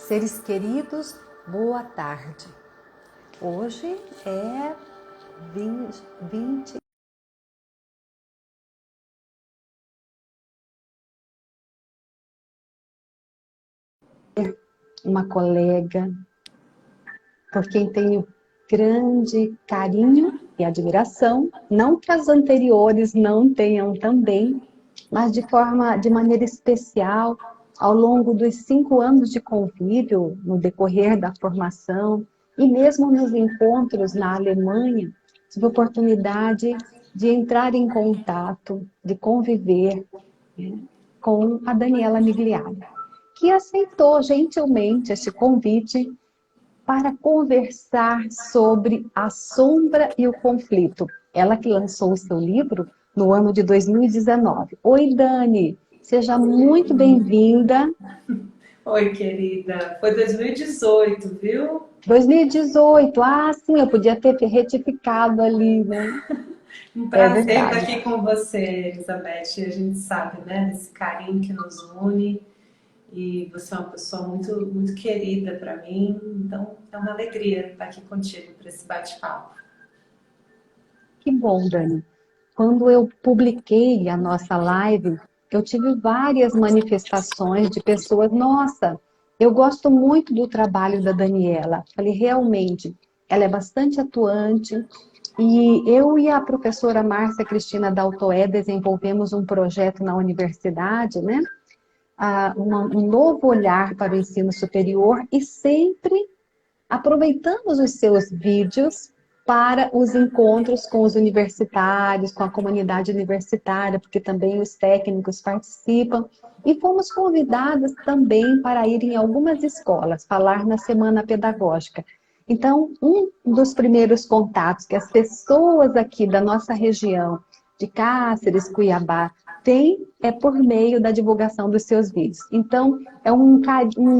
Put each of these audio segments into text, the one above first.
Seres queridos, boa tarde. Hoje é 20. Uma colega por quem tenho grande carinho e admiração, não que as anteriores não tenham também, mas de maneira especial, ao longo dos 5 anos de convívio, no decorrer da formação, e mesmo nos encontros na Alemanha, tive a oportunidade de entrar em contato, de conviver, né, com a Daniela Migliari, que aceitou gentilmente este convite para conversar sobre a sombra e o conflito. Ela que lançou o seu livro no ano de 2019. Oi, Dani, seja muito bem-vinda. Oi, querida. Foi 2018, viu? 2018, sim, eu podia ter retificado ali, né? Um É prazer estar verdade. aqui com você, Elizabeth. A gente sabe, né, desse carinho que nos une. E você é uma pessoa muito, muito querida para mim. Então, é uma alegria estar aqui contigo para esse bate-papo. Que bom, Dani. Quando eu publiquei a nossa live, eu tive várias manifestações de pessoas, nossa, eu gosto muito do trabalho da Daniela. Falei, realmente, ela é bastante atuante. E eu e a professora Márcia Cristina Daltoé desenvolvemos um projeto na universidade, né? Um novo olhar para o ensino superior e sempre aproveitamos os seus vídeos para os encontros com os universitários, com a comunidade universitária, porque também os técnicos participam. E fomos convidadas também para ir em algumas escolas, falar na Semana Pedagógica. Então, um dos primeiros contatos que as pessoas aqui da nossa região, de Cáceres, Cuiabá, têm é por meio da divulgação dos seus vídeos. Então, é um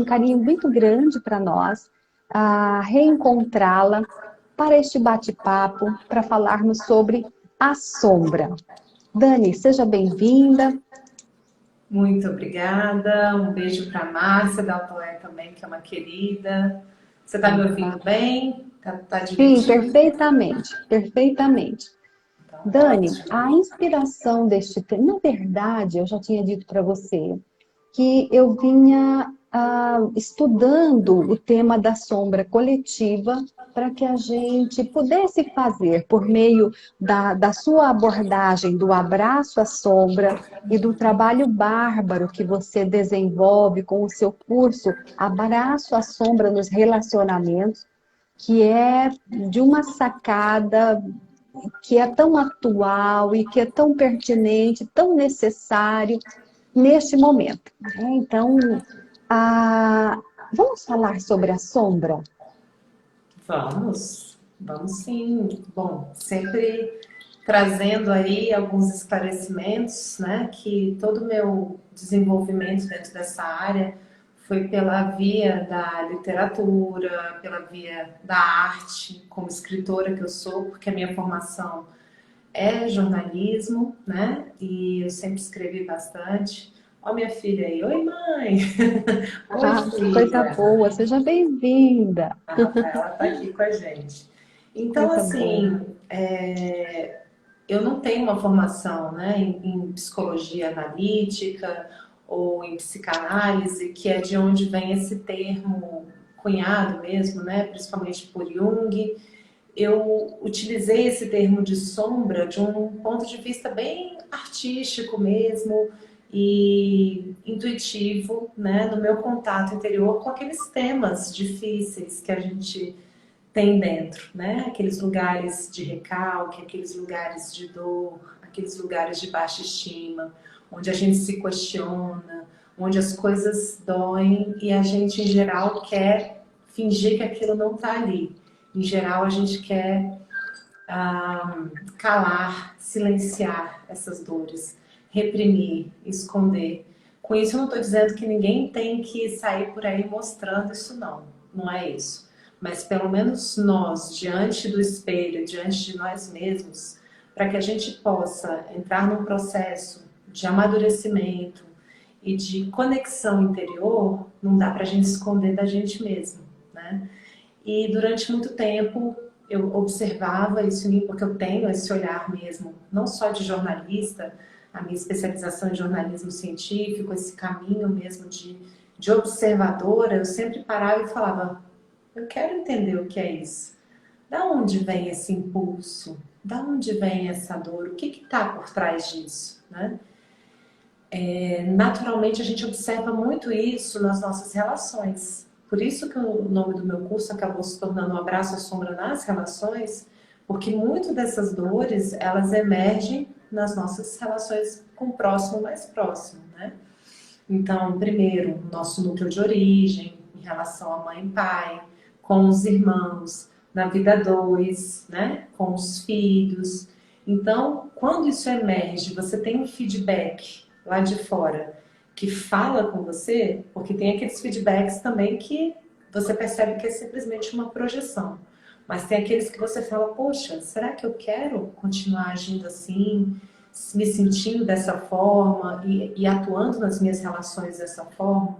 carinho muito grande para nós, a reencontrá-la para este bate-papo, para falarmos sobre a sombra. Dani, seja bem-vinda. Muito obrigada. Um beijo para a Márcia Daltoé também, que é uma querida. Você está me ouvindo bem? Tá Sim, direitinho? perfeitamente, perfeitamente. Então, Dani, ótimo. a inspiração deste tema, na verdade, eu já tinha dito para você, que eu vinha estudando o tema da sombra coletiva para que a gente pudesse fazer, por meio da sua abordagem do abraço à sombra e do trabalho bárbaro que você desenvolve com o seu curso Abraço à Sombra nos Relacionamentos, que é de uma sacada que é tão atual e que é tão pertinente, tão necessário neste momento, né? Então, vamos falar sobre a sombra? Vamos sim. Bom, sempre trazendo aí alguns esclarecimentos, né, que todo o meu desenvolvimento dentro dessa área foi pela via da literatura, pela via da arte, como escritora que eu sou, porque a minha formação é jornalismo, né, e eu sempre escrevi bastante. Ó, minha filha aí, oi mãe, oi Que coisa filha. boa, seja bem-vinda. A Rafaela está aqui com a gente. Então, Coisa boa. assim, eu não tenho uma formação, né, em psicologia analítica ou em psicanálise, que é de onde vem esse termo cunhado mesmo, né, principalmente por Jung. Eu utilizei esse termo de sombra de um ponto de vista bem artístico mesmo e intuitivo, né, no meu contato interior com aqueles temas difíceis que a gente tem dentro, né? Aqueles lugares de recalque, aqueles lugares de dor, aqueles lugares de baixa estima, onde a gente se questiona, onde as coisas doem e a gente, em geral, quer fingir que aquilo não está ali. Em geral, a gente quer calar, silenciar essas dores, reprimir, esconder. Com isso, eu não estou dizendo que ninguém tem que sair por aí mostrando isso, não. Não é isso. Mas pelo menos nós, diante do espelho, diante de nós mesmos, para que a gente possa entrar num processo de amadurecimento e de conexão interior, não dá para a gente esconder da gente mesmo, né? E durante muito tempo eu observava isso em mim, porque eu tenho esse olhar mesmo, não só de jornalista, a minha especialização em jornalismo científico, esse caminho mesmo de observadora, eu sempre parava e falava, eu quero entender o que é isso. Da onde vem esse impulso? Da onde vem essa dor? O que está por trás disso, né? Naturalmente a gente observa muito isso nas nossas relações. Por isso que o nome do meu curso acabou se tornando um abraço à sombra nas relações, porque muito dessas dores, elas emergem nas nossas relações com o próximo mais próximo, né? Então, primeiro, nosso núcleo de origem, em relação a mãe e pai, com os irmãos, na vida dois, né? Com os filhos. Então, quando isso emerge, você tem um feedback lá de fora que fala com você, porque tem aqueles feedbacks também que você percebe que é simplesmente uma projeção. Mas tem aqueles que você fala, poxa, será que eu quero continuar agindo assim, me sentindo dessa forma e atuando nas minhas relações dessa forma?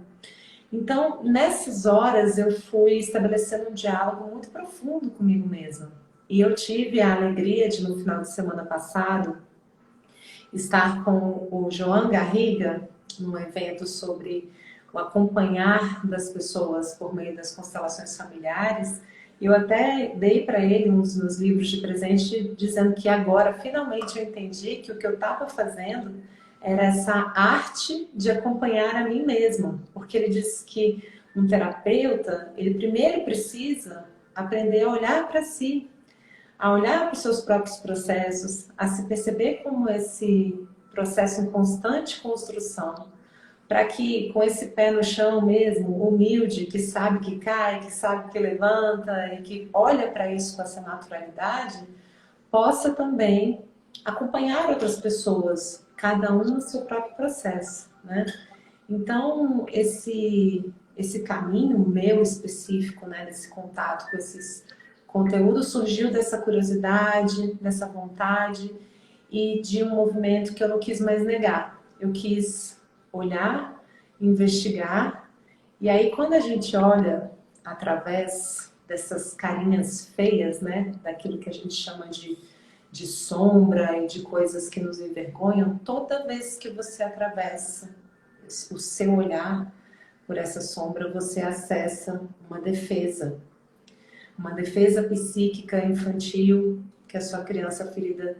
Então, nessas horas, eu fui estabelecendo um diálogo muito profundo comigo mesma. E eu tive a alegria de, no final de semana passado, estar com o João Garriga, num evento sobre o acompanhar das pessoas por meio das constelações familiares. Eu até dei para ele um dos meus livros de presente, dizendo que agora, finalmente, eu entendi que o que eu estava fazendo era essa arte de acompanhar a mim mesma. Porque ele disse que um terapeuta, ele primeiro precisa aprender a olhar para si, a olhar para os seus próprios processos, a se perceber como esse processo em constante construção, para que com esse pé no chão mesmo, humilde, que sabe que cai, que sabe que levanta e que olha para isso com essa naturalidade, possa também acompanhar outras pessoas, cada um no seu próprio processo, né? Então, esse caminho meu específico, né, desse contato com esses conteúdos, surgiu dessa curiosidade, dessa vontade e de um movimento que eu não quis mais negar. Eu quis olhar, investigar, e aí quando a gente olha através dessas carinhas feias, né, daquilo que a gente chama de sombra e de coisas que nos envergonham, toda vez que você atravessa o seu olhar por essa sombra, você acessa uma defesa psíquica infantil que a sua criança ferida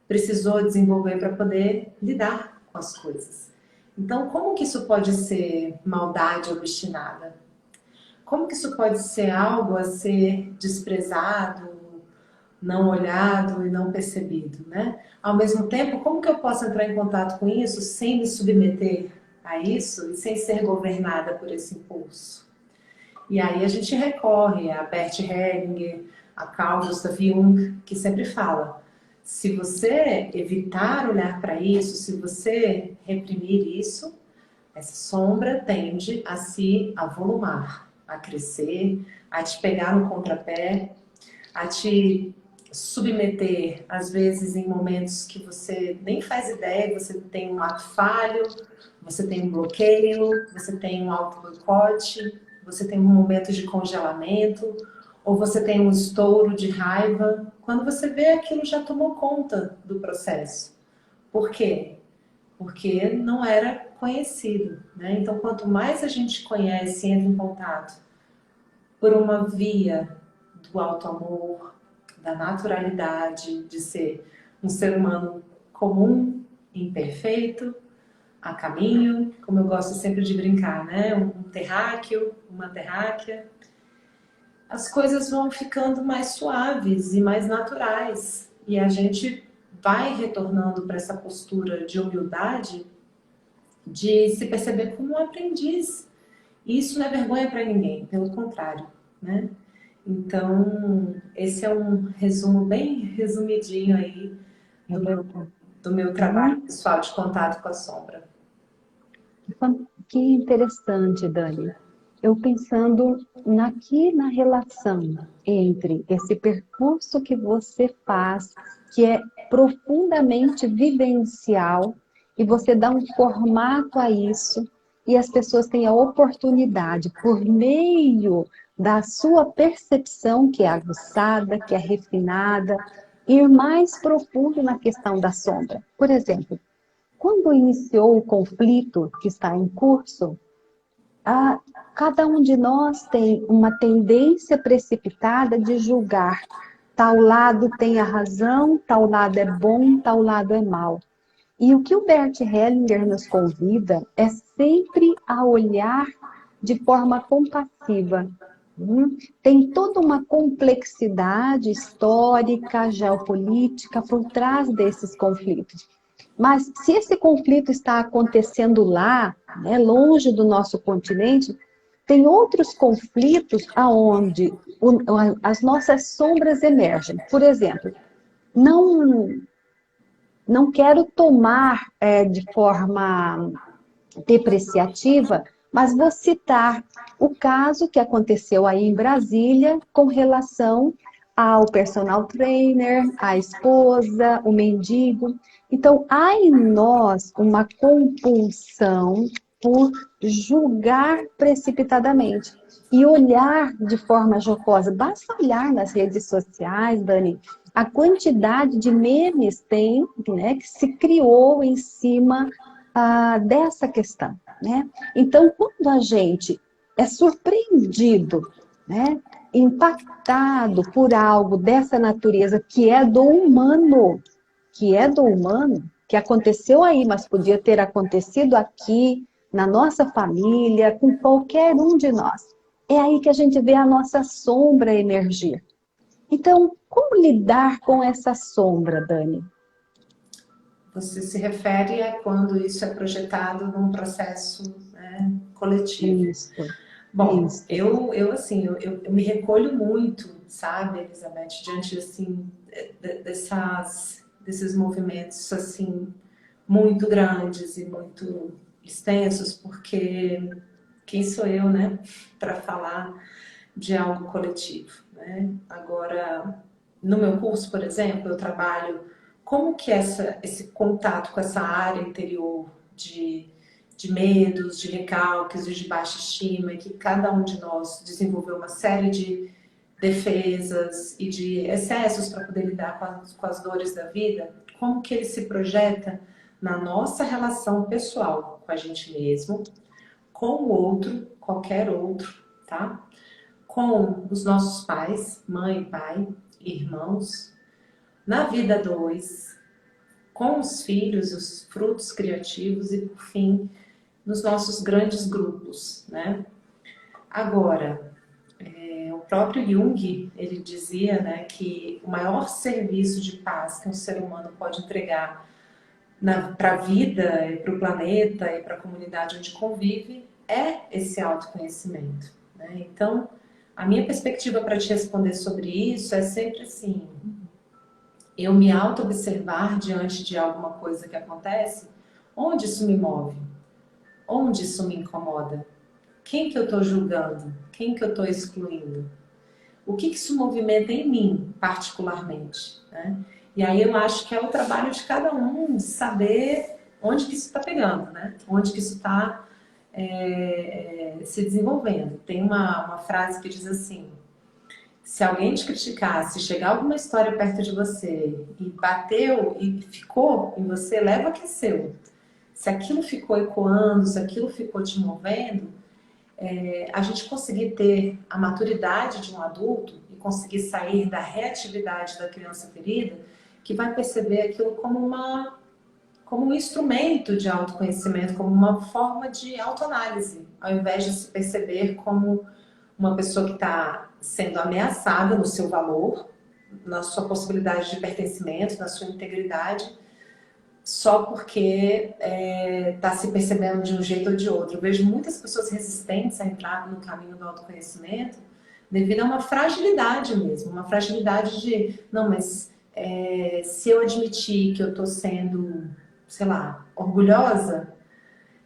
precisou desenvolver para poder lidar com as coisas. Então, como que isso pode ser maldade obstinada? Como que isso pode ser algo a ser desprezado, não olhado e não percebido, né? Ao mesmo tempo, como que eu posso entrar em contato com isso sem me submeter a isso e sem ser governada por esse impulso? E aí a gente recorre a Bert Hellinger, a Carl Gustav Jung, que sempre fala, se você evitar olhar para isso, se você reprimir isso, essa sombra tende a se avolumar, a crescer, a te pegar no contrapé, a te submeter, às vezes em momentos que você nem faz ideia, você tem um ato falho, você tem um bloqueio, você tem um auto-boicote, você tem um momento de congelamento, ou você tem um estouro de raiva. Quando você vê, aquilo já tomou conta do processo. Por quê? Porque não era conhecido, né? Então, quanto mais a gente conhece e entra em contato por uma via do auto-amor, da naturalidade, de ser um ser humano comum, imperfeito, a caminho, como eu gosto sempre de brincar, né? Um terráqueo, uma terráquea. As coisas vão ficando mais suaves e mais naturais. E a gente vai retornando para essa postura de humildade, de se perceber como um aprendiz. E isso não é vergonha para ninguém, pelo contrário, né? Então, esse é um resumo bem resumidinho aí do meu trabalho pessoal de contato com a sombra. Que interessante, Dani. Eu pensando aqui na relação entre esse percurso que você faz, que é profundamente vivencial, e você dá um formato a isso, e as pessoas têm a oportunidade, por meio da sua percepção, que é aguçada, que é refinada, ir mais profundo na questão da sombra. Por exemplo, quando iniciou o conflito que está em curso, a, cada um de nós tem uma tendência precipitada de julgar. Tal lado tem a razão, tal lado é bom, tal lado é mal. E o que o Bert Hellinger nos convida é sempre a olhar de forma compassiva. Tem toda uma complexidade histórica, geopolítica por trás desses conflitos. Mas se esse conflito está acontecendo lá, né, longe do nosso continente, tem outros conflitos aonde as nossas sombras emergem. Por exemplo, não, não quero tomar de forma depreciativa, mas vou citar o caso que aconteceu aí em Brasília com relação ao personal trainer, a esposa, o mendigo. Então, há em nós uma compulsão por julgar precipitadamente e olhar de forma jocosa. Basta olhar nas redes sociais, Dani, a quantidade de memes tem, né, que se criou em cima dessa questão, né? Então, quando a gente é surpreendido, né, impactado por algo dessa natureza que é do humano, que aconteceu aí, mas podia ter acontecido aqui, na nossa família, com qualquer um de nós. É aí que a gente vê a nossa sombra emergir. Então, como lidar com essa sombra, Dani? Você se refere a quando isso é projetado num processo, né, coletivo. Isso, Bom, isso. eu me recolho muito, sabe, Elizabeth, diante, assim, desses movimentos, assim, muito grandes e muito extensos, porque quem sou eu, né, para falar de algo coletivo, né? Agora, no meu curso, por exemplo, eu trabalho como que esse contato com essa área interior de medos, de recalques, de baixa estima, e que cada um de nós desenvolveu uma série de defesas e de excessos para poder lidar com as dores da vida, como que ele se projeta na nossa relação pessoal com a gente mesmo, com o outro, qualquer outro, tá? Com os nossos pais, mãe, pai, irmãos, na vida dois, com os filhos, os frutos criativos e, por fim, nos nossos grandes grupos, né? Agora, o próprio Jung, ele dizia, né, que o maior serviço de paz que um ser humano pode entregar para a vida, para o planeta e para a comunidade onde convive é esse autoconhecimento, né? Então, a minha perspectiva para te responder sobre isso é sempre assim: eu me auto-observar diante de alguma coisa que acontece, onde isso me move, onde isso me incomoda, quem que eu estou julgando, quem que eu estou excluindo, o que que isso movimenta em mim, particularmente, né? E aí eu acho que é o trabalho de cada um saber onde que isso está pegando, né? Onde que isso está se desenvolvendo. Tem uma frase que diz assim: se alguém te criticar, se chegar alguma história perto de você e bateu e ficou em você, leva que é seu. Se aquilo ficou ecoando, se aquilo ficou te movendo, a gente conseguir ter a maturidade de um adulto e conseguir sair da reatividade da criança ferida, que vai perceber aquilo como um instrumento de autoconhecimento, como uma forma de autoanálise, ao invés de se perceber como uma pessoa que está sendo ameaçada no seu valor, na sua possibilidade de pertencimento, na sua integridade, só porque está se percebendo de um jeito ou de outro. Eu vejo muitas pessoas resistentes a entrar no caminho do autoconhecimento devido a uma fragilidade mesmo, uma fragilidade de, não, mas se eu admitir que eu estou sendo, sei lá, orgulhosa,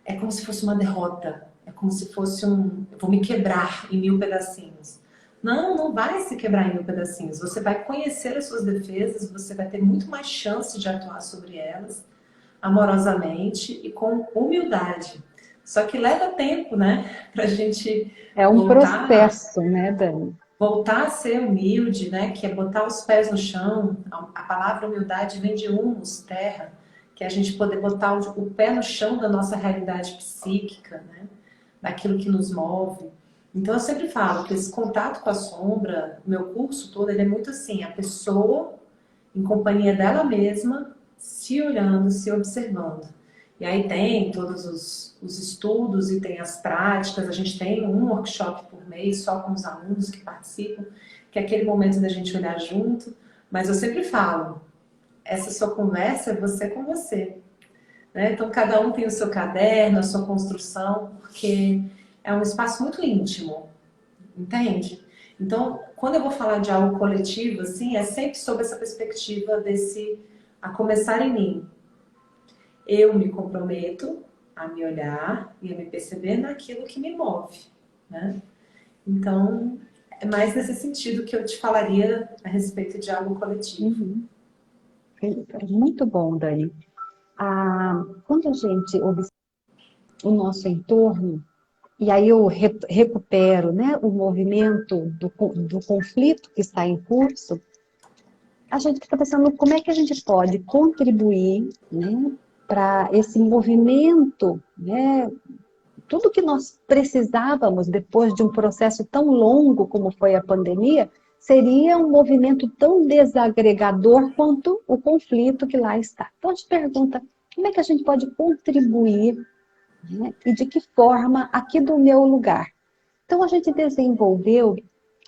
é como se fosse uma derrota, é como se fosse eu vou me quebrar em 1000 pedacinhos. Não, não vai se quebrar em 1000 pedacinhos. Você vai conhecer as suas defesas, você vai ter muito mais chance de atuar sobre elas, amorosamente e com humildade. Só que leva tempo, né? Para a gente É um voltar, processo, né, Dani? voltar a ser humilde, né? Que é botar os pés no chão. A palavra humildade vem de humus, terra, que é a gente poder botar o pé no chão da nossa realidade psíquica, né? Daquilo que nos move. Então eu sempre falo que esse contato com a sombra, o meu curso todo, ele é muito assim, a pessoa em companhia dela mesma, se olhando, se observando. E aí tem todos os estudos e tem as práticas, a gente tem um workshop por mês só com os alunos que participam, que é aquele momento da gente olhar junto, mas eu sempre falo, essa sua conversa é você com você. Né? Então cada um tem o seu caderno, a sua construção, porque é um espaço muito íntimo, entende? Então, quando eu vou falar de algo coletivo, assim, é sempre sob essa perspectiva desse a começar em mim. Eu me comprometo a me olhar e a me perceber naquilo que me move, né? Então, é mais nesse sentido que eu te falaria a respeito de algo coletivo. Uhum. É muito bom, Dani. Quando a gente observa o nosso entorno, e aí eu recupero, né, o movimento do conflito que está em curso, a gente fica pensando como é que a gente pode contribuir, né, para esse movimento, né, tudo que nós precisávamos depois de um processo tão longo como foi a pandemia, seria um movimento tão desagregador quanto o conflito que lá está. Então a gente pergunta, como é que a gente pode contribuir, né, e de que forma aqui do meu lugar? Então a gente desenvolveu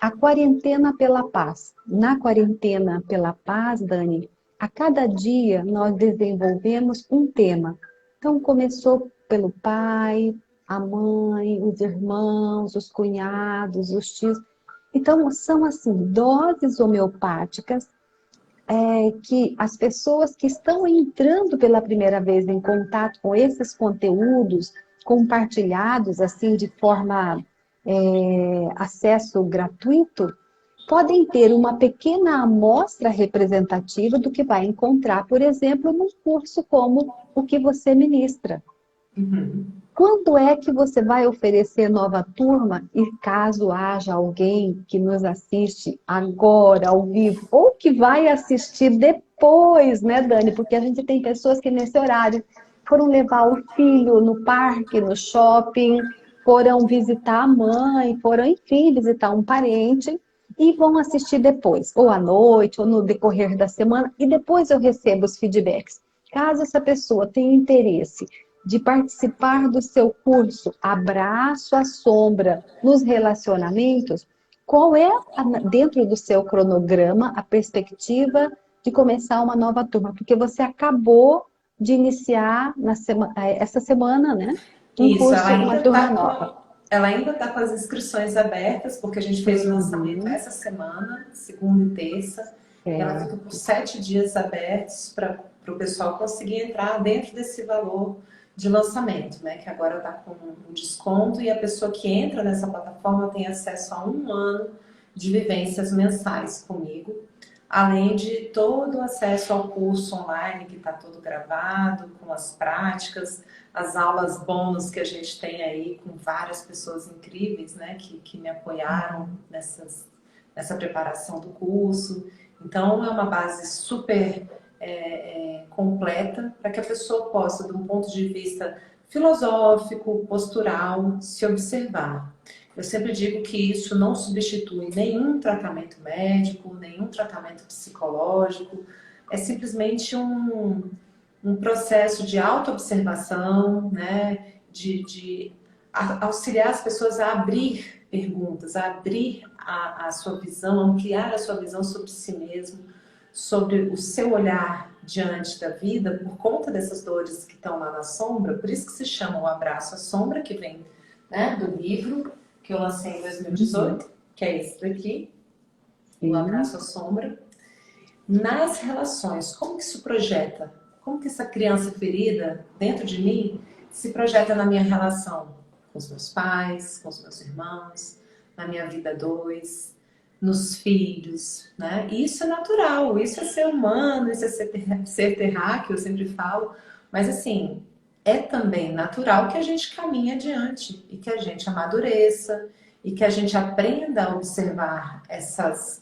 a quarentena pela paz. Na quarentena pela paz, Dani, a cada dia nós desenvolvemos um tema. Então começou pelo pai, a mãe, os irmãos, os cunhados, os tios. Então são assim doses homeopáticas que as pessoas que estão entrando pela primeira vez em contato com esses conteúdos compartilhados assim de forma acesso gratuito, podem ter uma pequena amostra representativa do que vai encontrar, por exemplo, num curso como o que você ministra. Uhum. Quando é que você vai oferecer nova turma? E caso haja alguém que nos assiste agora, ao vivo, ou que vai assistir depois, né, Dani? Porque a gente tem pessoas que nesse horário foram levar o filho no parque, no shopping, foram visitar a mãe, foram, enfim, visitar um parente e vão assistir depois, ou à noite, ou no decorrer da semana, e depois eu recebo os feedbacks. Caso essa pessoa tenha interesse de participar do seu curso Abraço à Sombra nos relacionamentos, qual é, dentro do seu cronograma, a perspectiva de começar uma nova turma? Porque você acabou de iniciar essa semana, né? Um Isso, curso, uma turma nova. ela ainda tá com as inscrições abertas, porque a gente fez o lançamento Uhum, essa semana, segunda e terça, e ela fica por certo. 7 dias abertos para o pessoal conseguir entrar dentro desse valor de lançamento, né? Que agora está com um desconto e a pessoa que entra nessa plataforma tem acesso a 1 ano de vivências mensais comigo, além de todo o acesso ao curso online que está todo gravado, com as práticas, as aulas bônus que a gente tem aí com várias pessoas incríveis, né, que me apoiaram nessa preparação do curso. Então, é uma base super completa para que a pessoa possa, de um ponto de vista filosófico, postural, se observar. Eu sempre digo que isso não substitui nenhum tratamento médico, nenhum tratamento psicológico, é simplesmente um processo de autoobservação, né? De auxiliar as pessoas a abrir perguntas, a abrir a sua visão, ampliar a sua visão sobre si mesmo, sobre o seu olhar diante da vida, por conta dessas dores que estão lá na sombra. Por isso que se chama o Abraço à Sombra, que vem, né, do livro que eu lancei em Uhum, 2018, que é esse daqui, o Abraço sim. à Sombra. Nas relações, como que isso projeta? Como que essa criança ferida dentro de mim se projeta na minha relação com os meus pais, com os meus irmãos, na minha vida a dois, nos filhos, né? E isso é natural, isso é ser humano, isso é ser terráqueo, eu sempre falo, Mas assim, é também natural que a gente caminhe adiante e que a gente amadureça e que a gente aprenda a observar essas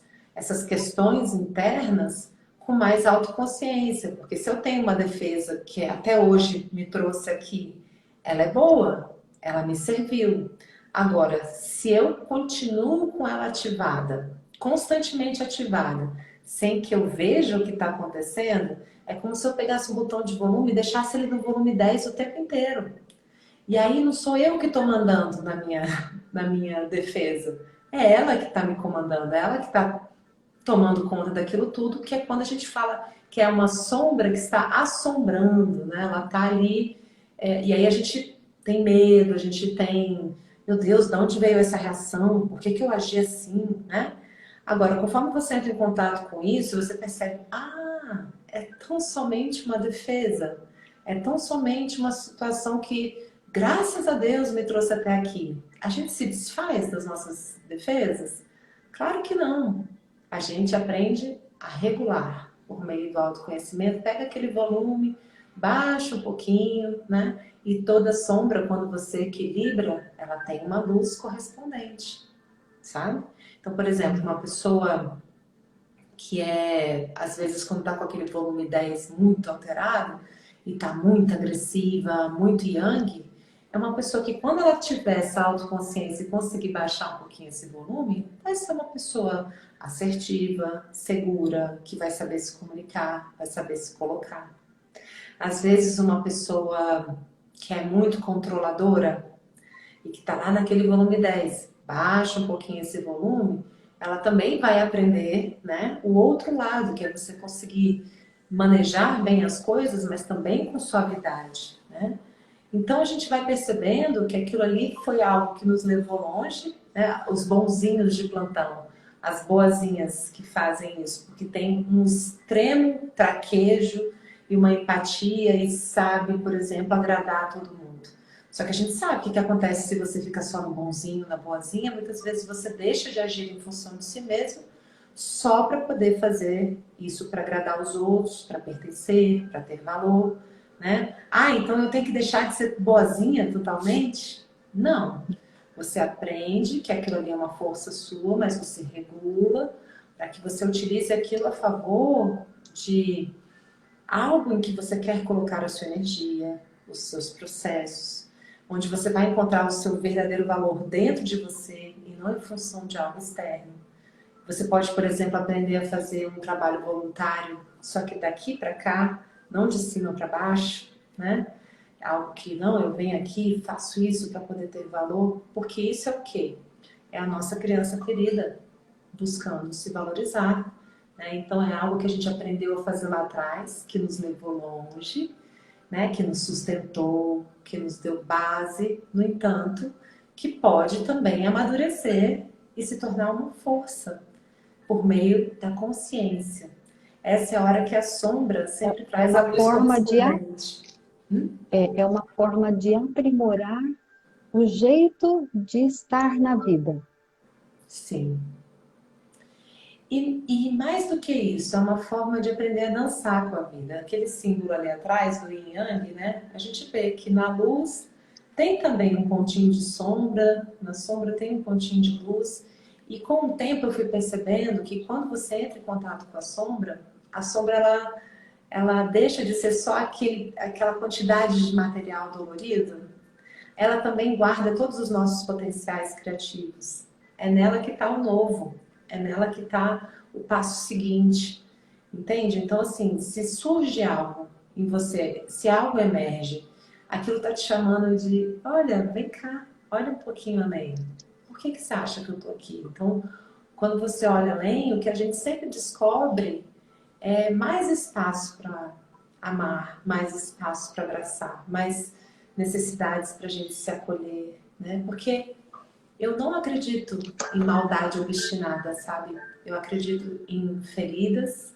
questões internas com mais autoconsciência. Porque se eu tenho uma defesa que até hoje me trouxe aqui, ela é boa, ela me serviu. Agora, se eu continuo com ela ativada, constantemente ativada, sem que eu veja o que está acontecendo, é como se eu pegasse um botão de volume e deixasse ele no volume 10 o tempo inteiro. E aí não sou eu que estou mandando na minha defesa. É ela que está me comandando, é ela que está tomando conta daquilo tudo, que é quando a gente fala que é uma sombra que está assombrando, né? Ela está ali, e aí a gente tem medo, a gente tem, meu Deus, de onde veio essa reação? Por que que eu agi assim, né? Agora, conforme você entra em contato com isso, você percebe, é tão somente uma defesa, é tão somente uma situação que, graças a Deus, me trouxe até aqui. A gente se desfaz das nossas defesas? Claro que não. A gente aprende a regular por meio do autoconhecimento, pega aquele volume, baixa um pouquinho, né? E toda sombra, quando você equilibra, ela tem uma luz correspondente, sabe? Então, por exemplo, uma pessoa que às vezes, quando tá com aquele volume 10 muito alterado e tá muito agressiva, muito yang, é uma pessoa que, quando ela tiver essa autoconsciência e conseguir baixar um pouquinho esse volume, vai ser uma pessoa assertiva, segura, que vai saber se comunicar, vai saber se colocar. Às vezes, uma pessoa que é muito controladora e que está lá naquele volume 10, baixa um pouquinho esse volume, ela também vai aprender, né, o outro lado, que é você conseguir manejar bem as coisas, mas também com suavidade, né? Então a gente vai percebendo que aquilo ali foi algo que nos levou longe, né? Os bonzinhos de plantão, as boazinhas que fazem isso, porque tem um extremo traquejo e uma empatia e sabe, por exemplo, agradar a todo mundo. Só que a gente sabe o que acontece se você fica só no bonzinho, na boazinha. Muitas vezes você deixa de agir em função de si mesmo só para poder fazer isso para agradar os outros, para pertencer, para ter valor, né? Então eu tenho que deixar de ser boazinha totalmente? Não. Você aprende que aquilo ali é uma força sua, mas você regula para que você utilize aquilo a favor de algo em que você quer colocar a sua energia, os seus processos, onde você vai encontrar o seu verdadeiro valor dentro de você e não em função de algo externo. Você pode, por exemplo, aprender a fazer um trabalho voluntário, só que daqui para cá, não de cima para baixo, né? Algo que, não, eu venho aqui, faço isso para poder ter valor, porque isso é o quê? É a nossa criança ferida buscando se valorizar, né? Então é algo que a gente aprendeu a fazer lá atrás, que nos levou longe, né? Que nos sustentou, que nos deu base, no entanto, que pode também amadurecer e se tornar uma força por meio da consciência. Essa é a hora que a sombra sempre traz a uma luz forma de, correspondente. é uma forma de aprimorar o jeito de estar na vida. Sim. E mais do que isso, é uma forma de aprender a dançar com a vida. Aquele símbolo ali atrás, do Yin Yang, né? A gente vê que na luz tem também um pontinho de sombra, na sombra tem um pontinho de luz. E com o tempo eu fui percebendo que quando você entra em contato com a sombra ela deixa de ser só aquela quantidade de material dolorido. Ela também guarda todos os nossos potenciais criativos. É nela que está o novo, é nela que está o passo seguinte, entende? Então, assim, se surge algo em você, se algo emerge, aquilo está te chamando de, olha, vem cá, olha um pouquinho além. Por que você acha que eu estou aqui? Então, quando você olha além, o que a gente sempre descobre é mais espaço para amar, mais espaço para abraçar, mais necessidades para a gente se acolher, né? Porque eu não acredito em maldade obstinada, sabe? Eu acredito em feridas,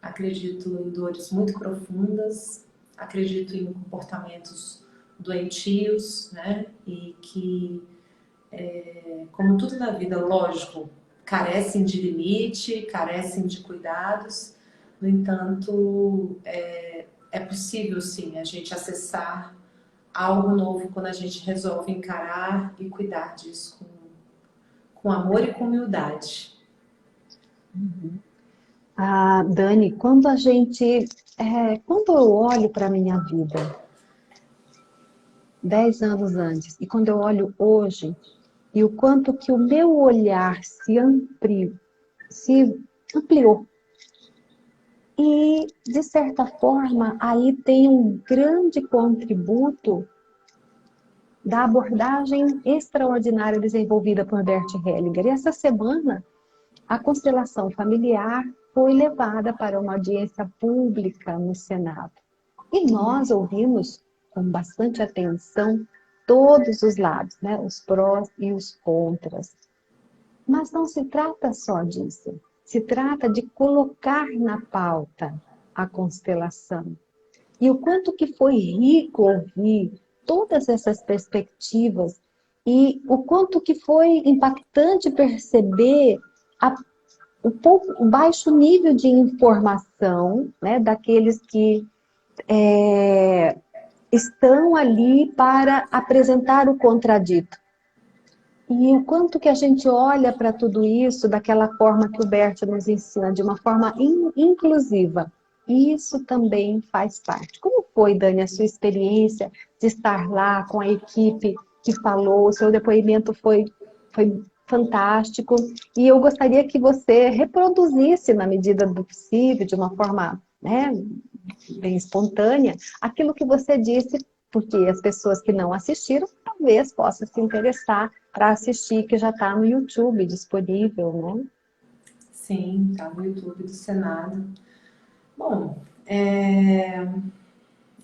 acredito em dores muito profundas, acredito em comportamentos doentios, né? E que, como tudo na vida, lógico, carecem de limite, carecem de cuidados. No entanto, é possível sim a gente acessar algo novo quando a gente resolve encarar e cuidar disso com amor e com humildade. Uhum. Ah, Dani, quando eu olho para a minha vida, 10 anos antes, e quando eu olho hoje, e o quanto que o meu olhar se ampliou. E, de certa forma, aí tem um grande contributo da abordagem extraordinária desenvolvida por Bert Hellinger. E essa semana, a constelação familiar foi levada para uma audiência pública no Senado. E nós ouvimos com bastante atenção todos os lados, né? Os prós e os contras. Mas não se trata só disso. Se trata de colocar na pauta a constelação. E o quanto que foi rico ouvir todas essas perspectivas e o quanto que foi impactante perceber o baixo nível de informação, né, daqueles que estão ali para apresentar o contradito. E o quanto que a gente olha para tudo isso daquela forma que o Bert nos ensina, de uma forma inclusiva. Isso também faz parte. Como foi, Dani, a sua experiência de estar lá com a equipe que falou? O seu depoimento foi fantástico. E eu gostaria que você reproduzisse, na medida do possível, de uma forma, né, bem espontânea, aquilo que você disse, porque as pessoas que não assistiram talvez possam se interessar para assistir, que já está no YouTube disponível, né? Sim, está no YouTube do Senado. Bom, é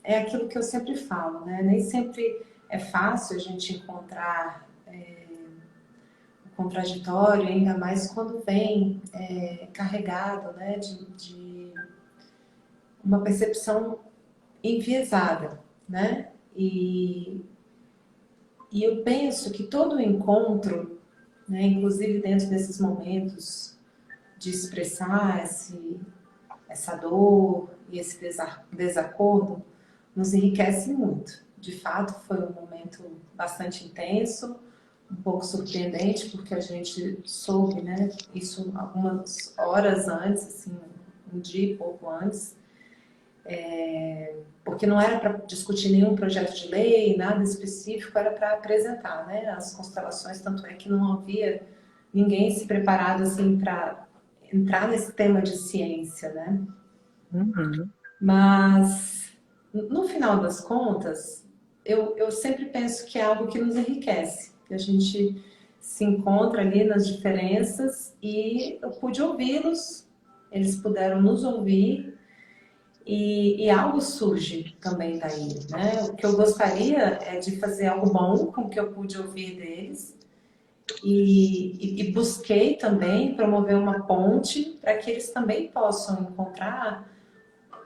aquilo que eu sempre falo, né? Nem sempre é fácil a gente encontrar o contraditório, ainda mais quando vem carregado, né, de uma percepção enviesada, né? E eu penso que todo encontro, né, inclusive dentro desses momentos de expressar essa dor e esse desacordo, nos enriquece muito. De fato, foi um momento bastante intenso, um pouco surpreendente, porque a gente soube, né, isso algumas horas antes, assim, um dia e pouco antes, porque não era para discutir nenhum projeto de lei, nada específico, era para apresentar, né, as constelações, tanto é que não havia ninguém se preparado assim para entrar nesse tema de ciência, né? Uhum. Mas no final das contas, eu sempre penso que é algo que nos enriquece, que a gente se encontra ali nas diferenças e eu pude ouvi-los, eles puderam nos ouvir. E algo surge também daí, né? O que eu gostaria é de fazer algo bom com o que eu pude ouvir deles e busquei também promover uma ponte para que eles também possam encontrar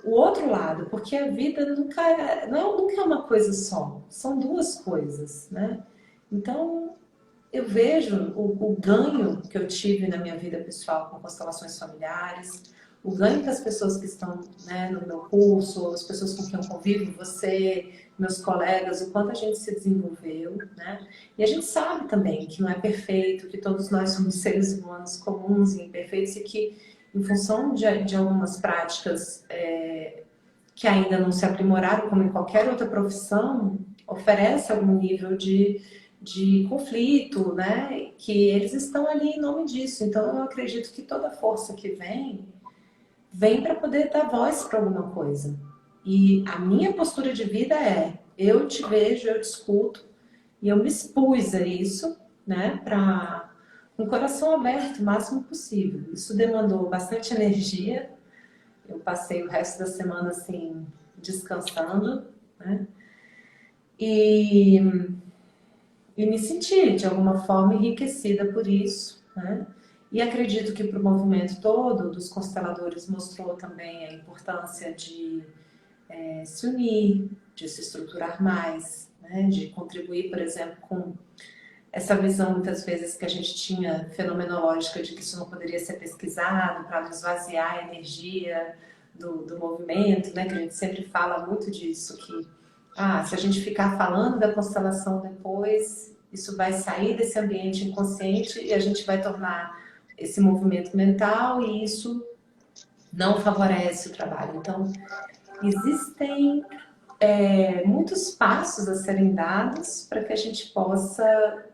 o outro lado, porque a vida nunca é uma coisa só, são duas coisas, né? Então, eu vejo o ganho que eu tive na minha vida pessoal com constelações familiares, o ganho que as pessoas que estão, né, no meu curso, as pessoas com quem eu convivo, você, meus colegas, o quanto a gente se desenvolveu, né? E a gente sabe também que não é perfeito, que todos nós somos seres humanos comuns e imperfeitos e que, em função de algumas práticas que ainda não se aprimoraram, como em qualquer outra profissão, oferece algum nível de conflito, né? Que eles estão ali em nome disso. Então, eu acredito que toda força que vem para poder dar voz para alguma coisa. E a minha postura de vida é: eu te vejo, eu te escuto, e eu me expus a isso, né? Com o coração aberto o máximo possível. Isso demandou bastante energia. Eu passei o resto da semana assim, descansando, né? E me senti, de alguma forma, enriquecida por isso, né? E acredito que para o movimento todo dos consteladores mostrou também a importância de se unir, de se estruturar mais, né? De contribuir, por exemplo, com essa visão muitas vezes que a gente tinha fenomenológica de que isso não poderia ser pesquisado para esvaziar a energia do movimento, né? Que a gente sempre fala muito disso, que se a gente ficar falando da constelação depois, isso vai sair desse ambiente inconsciente e a gente vai tornar esse movimento mental e isso não favorece o trabalho. Então, existem muitos passos a serem dados para que a gente possa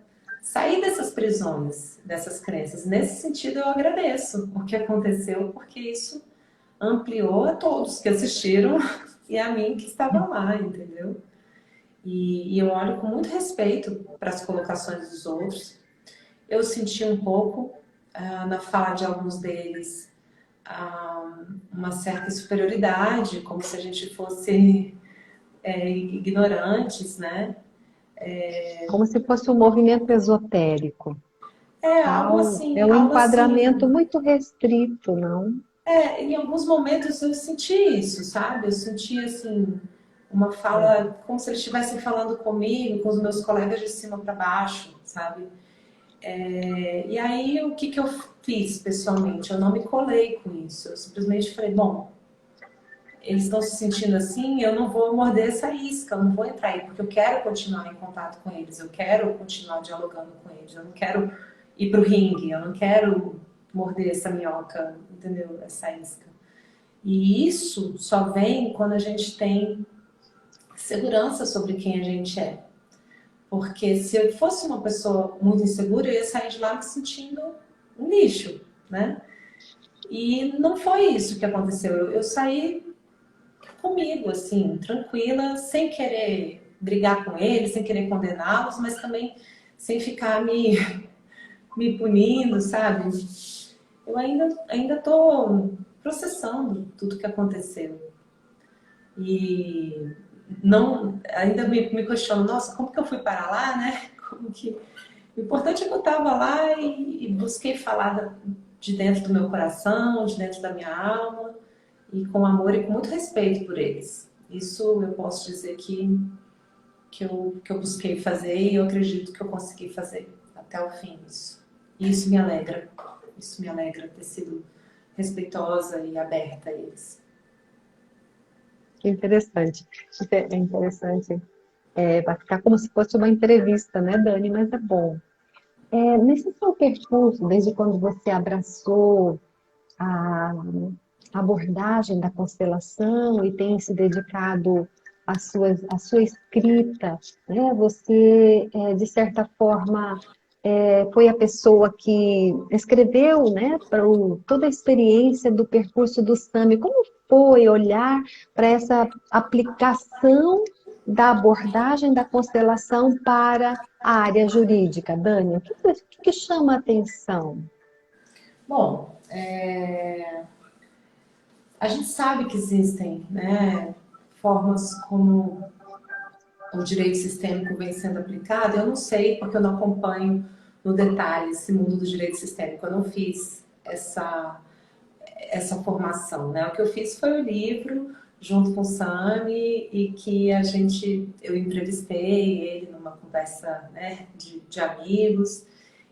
sair dessas prisões, dessas crenças. Nesse sentido, eu agradeço o que aconteceu, porque isso ampliou a todos que assistiram e a mim que estava lá, entendeu? E eu olho com muito respeito para as colocações dos outros. Eu senti um pouco, na fala de alguns deles, uma certa superioridade, como se a gente fosse ignorantes, né? Como se fosse um movimento esotérico. É um Algo enquadramento assim. muito restrito, não? Em alguns momentos eu senti isso, sabe? Eu senti, assim, uma fala como se eles estivessem falando comigo, com os meus colegas de cima para baixo, sabe? E aí, o que eu fiz pessoalmente? Eu não me colei com isso. Eu simplesmente falei, bom, eles estão se sentindo assim, eu não vou morder essa isca, eu não vou entrar aí, porque eu quero continuar em contato com eles, eu quero continuar dialogando com eles, eu não quero ir pro ringue, eu não quero morder essa minhoca, entendeu? Essa isca. E isso só vem quando a gente tem segurança sobre quem a gente é. Porque se eu fosse uma pessoa muito insegura, eu ia sair de lá me sentindo um lixo, né? E não foi isso que aconteceu. Eu saí comigo, assim, tranquila, sem querer brigar com eles, sem querer condená-los, mas também sem ficar me punindo, sabe? Eu ainda tô processando tudo que aconteceu. E não, ainda me questiono, nossa, como que eu fui para lá, né? Como que... O importante é que eu estava lá e busquei falar de dentro do meu coração, de dentro da minha alma, e com amor e com muito respeito por eles. Isso eu posso dizer que eu busquei fazer e eu acredito que eu consegui fazer até o fim isso. E isso me alegra. Isso me alegra ter sido respeitosa e aberta a eles. Que interessante. É interessante. Vai ficar como se fosse uma entrevista, né, Dani? Mas é bom. Nesse seu percurso, desde quando você abraçou a abordagem da constelação e tem se dedicado à sua escrita, né? Você, de certa forma, foi a pessoa que escreveu, né, toda a experiência do percurso do Sami. Como foi olhar para essa aplicação da abordagem da constelação para a área jurídica, Dani? O que chama a atenção? Bom, a gente sabe que existem, né, formas como o direito sistêmico vem sendo aplicado. Eu não sei, porque eu não acompanho no detalhe esse mundo do direito sistêmico. Eu não fiz essa formação, né? O que eu fiz foi o livro junto com o Sami e que eu entrevistei ele numa conversa, né, de amigos.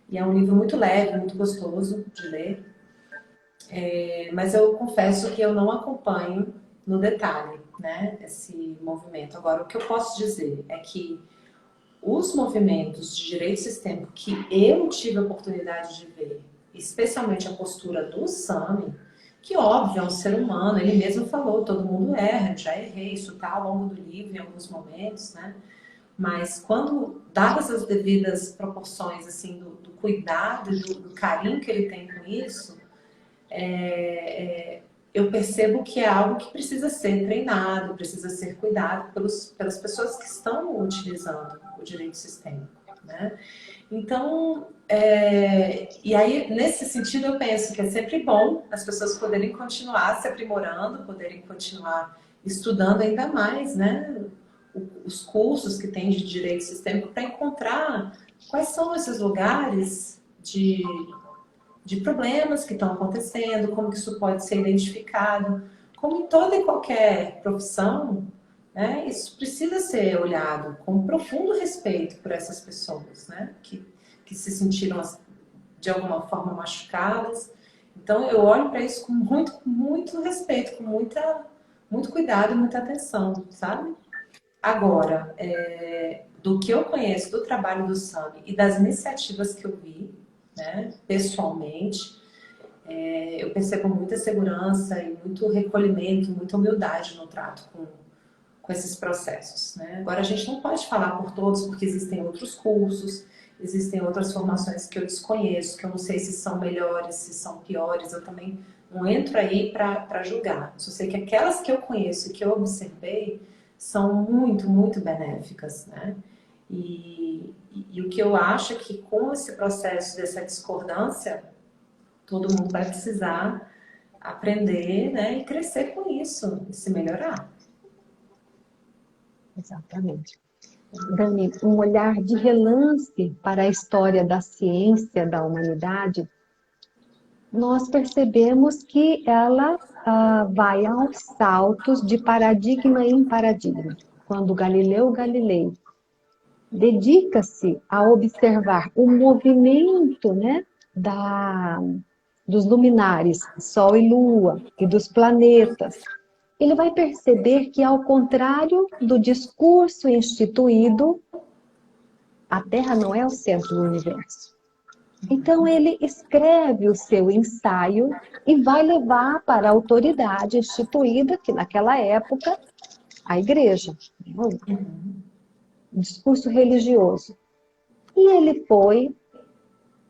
E é um livro muito leve, muito gostoso de ler. Mas eu confesso que eu não acompanho no detalhe, né, esse movimento. Agora, o que eu posso dizer é que os movimentos de direito sistêmico que eu tive a oportunidade de ver, especialmente a postura do Sami, que óbvio é um ser humano, ele mesmo falou, todo mundo erra, já errei, isso tá ao longo do livro em alguns momentos, né? Mas quando, dadas as devidas proporções, assim, do cuidado e do carinho que ele tem com isso, eu percebo que é algo que precisa ser treinado, precisa ser cuidado pelas pessoas que estão utilizando o direito sistêmico, né? Então, e aí, nesse sentido, eu penso que é sempre bom as pessoas poderem continuar se aprimorando, poderem continuar estudando ainda mais, né? Os cursos que tem de direito sistêmico para encontrar quais são esses lugares de problemas que estão acontecendo, como que isso pode ser identificado. Como em toda e qualquer profissão, né, isso precisa ser olhado com profundo respeito por essas pessoas, né, que se sentiram de alguma forma machucadas Então, eu olho para isso com muito respeito, com muito cuidado e muita atenção, sabe? Agora, do que eu conheço do trabalho do SAMI e das iniciativas que eu vi, né, pessoalmente, eu percebo muita segurança e muito recolhimento, muita humildade no trato com esses processos, né? Agora, a gente não pode falar por todos, porque existem outros cursos, existem outras formações que eu desconheço, que eu não sei se são melhores, se são piores, eu também não entro aí para julgar. Só sei que aquelas que eu conheço e que eu observei são muito benéficas, né? E o que eu acho é que com esse processo dessa discordância, todo mundo vai precisar aprender, né, e crescer com isso, e se melhorar. Exatamente. Dani, um olhar de relance para a história da ciência da humanidade, nós percebemos que ela vai aos saltos de paradigma em paradigma. Quando Galileu Galilei dedica-se a observar o movimento, né, dos luminares, Sol e Lua, e dos planetas, ele vai perceber que, ao contrário do discurso instituído, a Terra não é o centro do universo. Então, ele escreve o seu ensaio e vai levar para a autoridade instituída, que naquela época, a igreja, o discurso religioso. E ele foi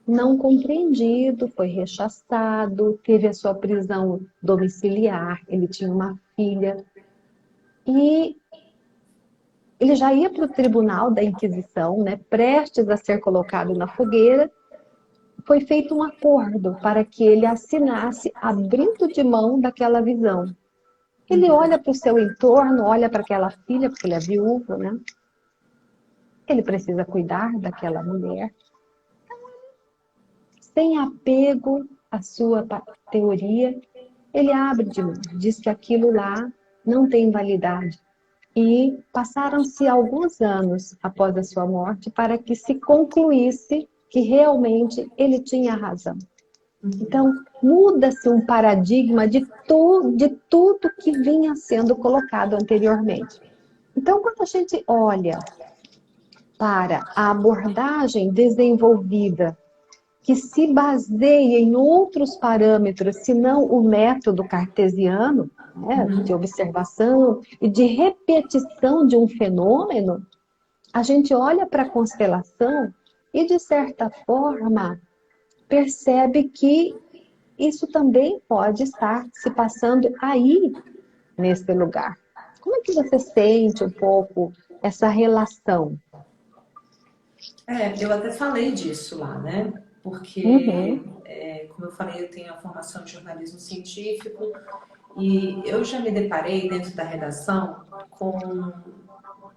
não compreendido, foi rechaçado, teve a sua prisão domiciliar, ele tinha uma filha. E ele já ia para o tribunal da Inquisição, né, prestes a ser colocado na fogueira. Foi feito um acordo para que ele assinasse abrindo de mão daquela visão. Ele olha para o seu entorno, olha para aquela filha, porque ele é viúvo, né? Ele precisa cuidar daquela mulher. Sem apego à sua teoria, ele abre de mão, diz que aquilo lá não tem validade. E passaram-se alguns anos após a sua morte para que se concluísse que realmente ele tinha razão. Então, muda-se um paradigma de tudo que vinha sendo colocado anteriormente. Então, quando a gente olha para a abordagem desenvolvida, que se baseia em outros parâmetros, senão o método cartesiano, né, de observação e de repetição de um fenômeno, a gente olha para a constelação e, de certa forma, percebe que isso também pode estar se passando aí, nesse lugar. Como é que você sente um pouco essa relação? Eu até falei disso lá, né? Porque, Uhum. como eu falei, eu tenho a formação de jornalismo científico e eu já me deparei dentro da redação com,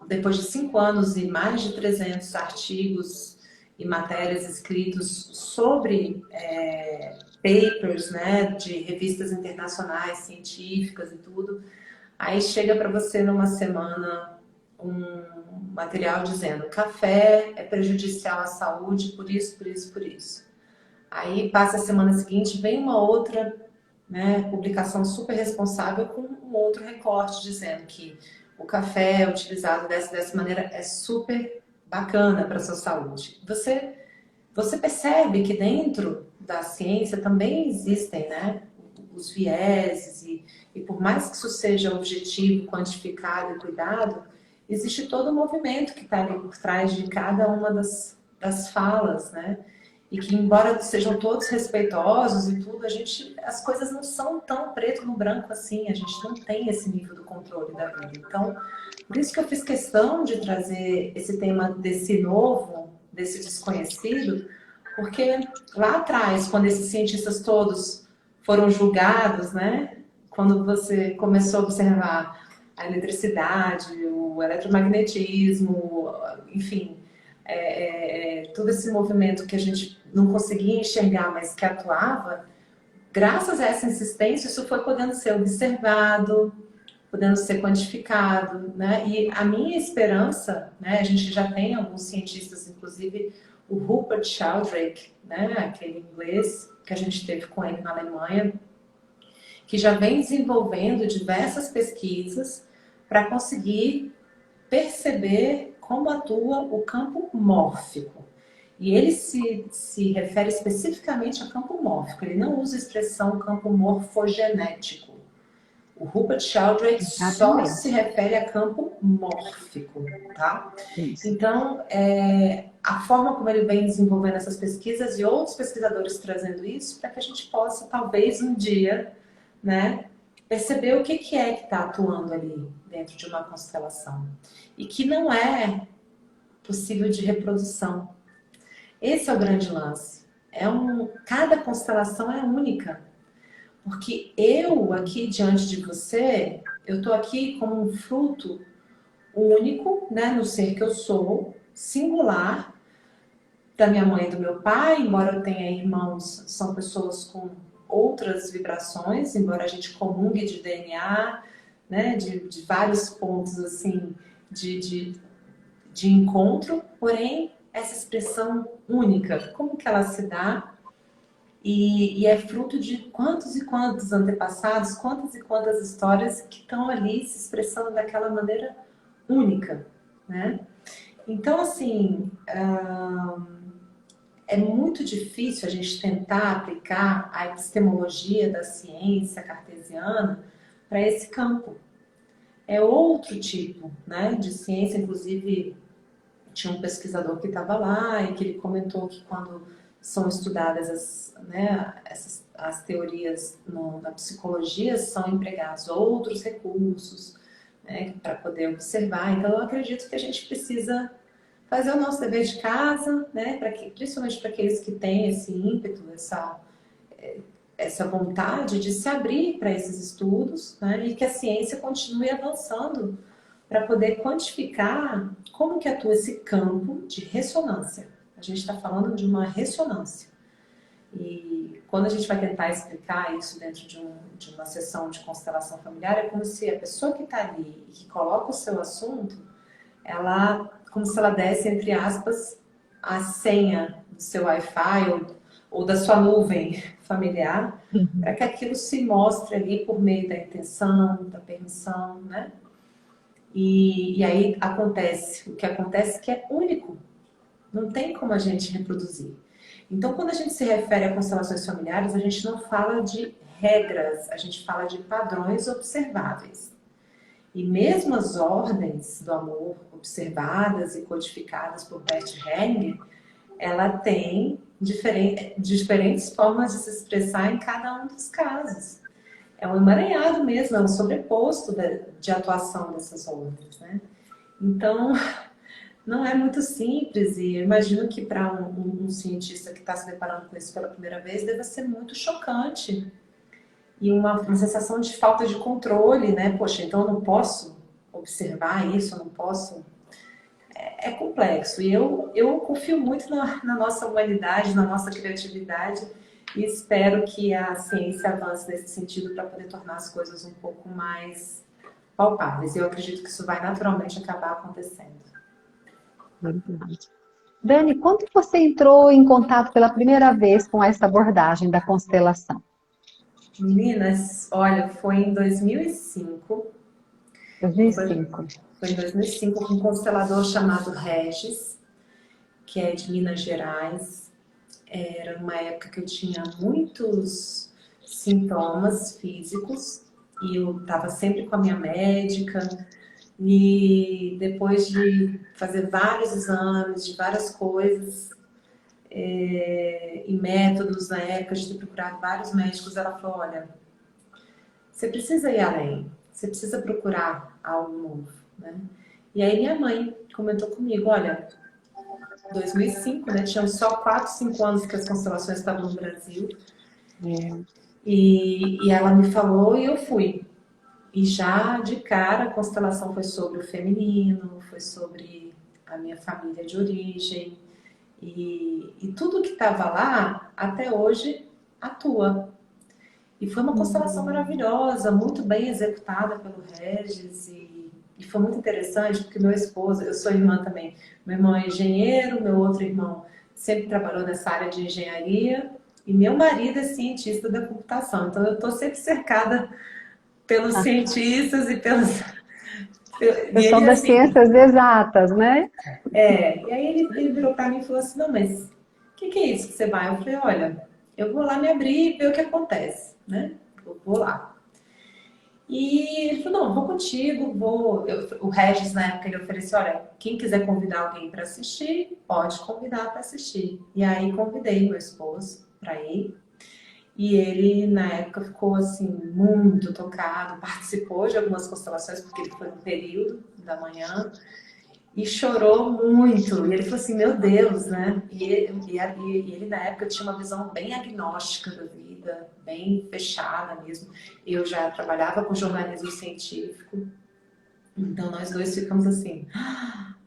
depois de 5 anos e mais de 300 artigos e matérias escritos sobre papers, né, de revistas internacionais, científicas e tudo, aí chega para você numa semana um material dizendo café é prejudicial à saúde por isso, por isso, por isso. Aí passa a semana seguinte, vem uma outra, né, publicação super responsável com um outro recorte dizendo que o café utilizado dessa maneira é super bacana para a sua saúde. Você percebe que dentro da ciência também existem, né, os vieses e por mais que isso seja objetivo, quantificado e cuidado, existe todo um movimento que está ali por trás de cada uma das falas, né? E que, embora sejam todos respeitosos e tudo, as coisas não são tão preto no branco assim, a gente não tem esse nível do controle da vida. Então, por isso que eu fiz questão de trazer esse tema desse novo, desse desconhecido, porque lá atrás, quando esses cientistas todos foram julgados, né? Quando você começou a observar a eletricidade, o eletromagnetismo, enfim, todo esse movimento que a gente não conseguia enxergar, mas que atuava, graças a essa insistência, isso foi podendo ser observado, podendo ser quantificado, né? E a minha esperança, né? A gente já tem alguns cientistas, inclusive o Rupert Sheldrake, né? Aquele inglês que a gente teve com ele na Alemanha, que já vem desenvolvendo diversas pesquisas para conseguir perceber como atua o campo mórfico. E ele se refere especificamente a campo mórfico, ele não usa a expressão campo morfogenético. O Rupert Sheldrake só se Exatamente. refere a campo mórfico, tá? Isso. Então, a forma como ele vem desenvolvendo essas pesquisas e outros pesquisadores trazendo isso para que a gente possa, talvez um dia, né, perceber o que é que está atuando ali dentro de uma constelação e que não é possível de reprodução. Esse é o grande lance. Cada constelação é única. Porque eu aqui diante de você, eu estou aqui como um fruto único, né, no ser que eu sou, singular, da minha mãe e do meu pai, embora eu tenha irmãos, são pessoas com outras vibrações, embora a gente comungue de DNA, né, de vários pontos assim de encontro, porém essa expressão única, como que ela se dá? E é fruto de quantos e quantos antepassados, quantas e quantas histórias que estão ali se expressando daquela maneira única, né? Então, assim, é muito difícil a gente tentar aplicar a epistemologia da ciência cartesiana para esse campo. É outro tipo, né, de ciência, inclusive tinha um pesquisador que estava lá e que ele comentou que quando são estudadas as teorias na psicologia, são empregados outros recursos, né, para poder observar. Então, eu acredito que a gente precisa fazer o nosso dever de casa, né, principalmente para aqueles que têm esse ímpeto, essa vontade de se abrir para esses estudos, né, e que a ciência continue avançando para poder quantificar como que atua esse campo de ressonância. A gente está falando de uma ressonância. E quando a gente vai tentar explicar isso dentro de uma sessão de constelação familiar, é como se a pessoa que está ali e que coloca o seu assunto, como se ela desse, entre aspas, a senha do seu Wi-Fi ou da sua nuvem familiar, para que aquilo se mostre ali por meio da intenção, da permissão, né? E aí o que acontece que é único, não tem como a gente reproduzir. Então, quando a gente se refere a constelações familiares, a gente não fala de regras, a gente fala de padrões observáveis. E mesmo as ordens do amor observadas e codificadas por Bert Hellinger, ela tem diferentes formas de se expressar em cada um dos casos. É um emaranhado mesmo, é um sobreposto de atuação dessas ordens, né? Então, não é muito simples e eu imagino que para um cientista que está se deparando com isso pela primeira vez deve ser muito chocante e uma sensação de falta de controle, né? Poxa, então eu não posso observar isso, eu não posso. É complexo e eu confio muito na nossa humanidade, na nossa criatividade e espero que a ciência avance nesse sentido para poder tornar as coisas um pouco mais palpáveis. Eu acredito que isso vai naturalmente acabar acontecendo. Verdade. Dani, quando você entrou em contato pela primeira vez com essa abordagem da constelação? Meninas, olha, foi em 2005. 2005. Foi em 2005 com um constelador chamado Regis, que é de Minas Gerais. Era uma época que eu tinha muitos sintomas físicos e eu estava sempre com a minha médica. E depois de fazer vários exames, de várias coisas e métodos na época, de ter procurado vários médicos, ela falou: olha, você precisa ir além, você precisa procurar algo novo, né? E aí minha mãe comentou comigo: olha, 2005, né? Tinham só 4, 5 anos que as constelações estavam no Brasil. E ela me falou e eu fui. E já de cara a constelação foi sobre o feminino, foi sobre a minha família de origem. E tudo que estava lá, até hoje, atua. E foi uma constelação maravilhosa, muito bem executada pelo Regis. E foi muito interessante, porque meu esposo, eu sou irmã também, meu irmão é engenheiro, meu outro irmão sempre trabalhou nessa área de engenharia, e meu marido é cientista da computação. Então eu estou sempre cercada pelos cientistas e pelos... E Pessoal ele, das assim, ciências exatas, né? e aí ele virou para mim e falou assim, não, mas o que é isso que você vai? Eu falei, olha, eu vou lá me abrir e ver o que acontece, né? Eu vou lá. E ele falou, não, vou contigo, vou... o Regis, na época, ele ofereceu, olha, quem quiser convidar alguém para assistir, pode convidar para assistir. E aí convidei meu esposo para ir. E ele, na época, ficou, assim, muito tocado, participou de algumas constelações, porque ele foi no período da manhã, e chorou muito. E ele falou assim, meu Deus, né? E ele, na época, tinha uma visão bem agnóstica da vida, bem fechada mesmo. Eu já trabalhava com jornalismo científico, então nós dois ficamos assim,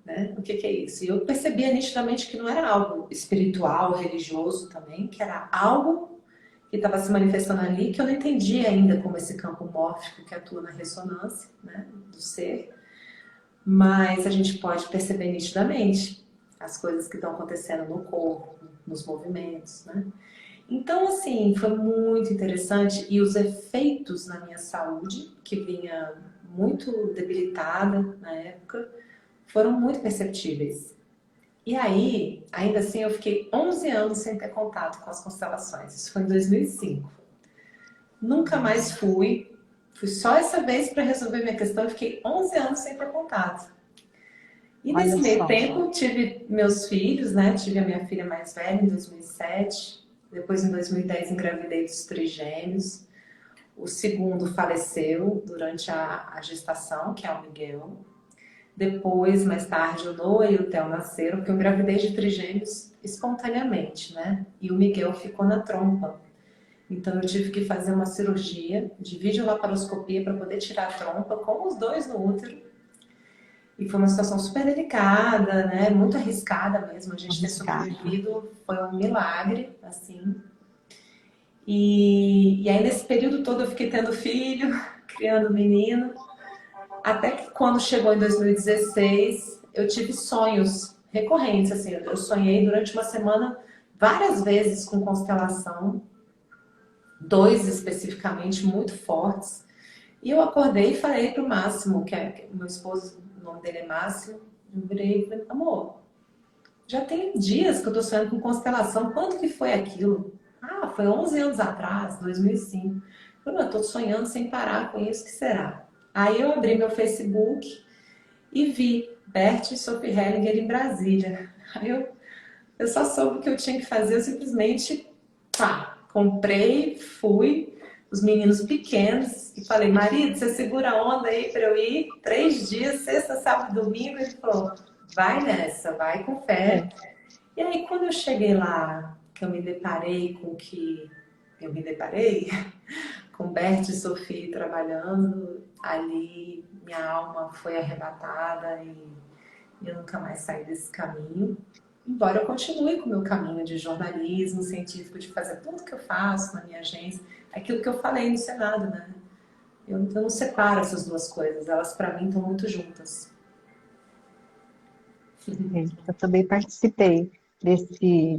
né? O que é isso? E eu percebia nitidamente que não era algo espiritual, religioso também, que era algo que estava se manifestando ali, que eu não entendia ainda como esse campo mórfico que atua na ressonância, né, do ser. Mas a gente pode perceber nitidamente as coisas que estão acontecendo no corpo, nos movimentos, né? Então, assim, foi muito interessante e os efeitos na minha saúde, que vinha muito debilitada na época, foram muito perceptíveis. E aí, ainda assim, eu fiquei 11 anos sem ter contato com as constelações. Isso foi em 2005. Nunca mais fui. Fui só essa vez para resolver minha questão e fiquei 11 anos sem ter contato. E Olha nesse meio só. tempo, tive meus filhos, né? Tive a minha filha mais velha em 2007. Depois, em 2010, engravidei dos trigêmeos. O segundo faleceu durante a gestação, que é o Miguel. Depois, mais tarde, o Noah e o Theo nasceram, porque eu engravidei de trigêmeos espontaneamente, né? E o Miguel ficou na trompa. Então, eu tive que fazer uma cirurgia de videolaparoscopia para poder tirar a trompa com os dois no útero. E foi uma situação super delicada, né? Muito arriscada mesmo. A gente ter sobrevivido foi um milagre, assim. E aí, nesse período todo, eu fiquei tendo filho, criando menino. Até que quando chegou em 2016, eu tive sonhos recorrentes, assim. Eu sonhei durante uma semana várias vezes com constelação, dois especificamente muito fortes. E eu acordei e falei pro Máximo, que meu esposo, o nome dele é Máximo, eu virei e falei, amor, já tem dias que eu tô sonhando com constelação, quanto que foi aquilo? Ah, foi 11 anos atrás, 2005. Eu falei, eu tô sonhando sem parar com isso, que será? Aí eu abri meu Facebook e vi Bert e Sophie Hellinger em Brasília. Aí eu só soube o que eu tinha que fazer, eu simplesmente, pá, comprei, fui, os meninos pequenos, e falei, marido, você segura a onda aí para eu ir 3 dias, sexta, sábado e domingo? Ele falou, vai nessa, vai com fé. E aí, quando eu cheguei lá, que eu me deparei com o que eu me deparei, com Bert e Sophie trabalhando, ali minha alma foi arrebatada e eu nunca mais saí desse caminho. Embora eu continue com o meu caminho de jornalismo científico, de fazer tudo que eu faço na minha agência, aquilo que eu falei no Senado, né? Eu não separo essas duas coisas, elas para mim estão muito juntas. Eu também participei desse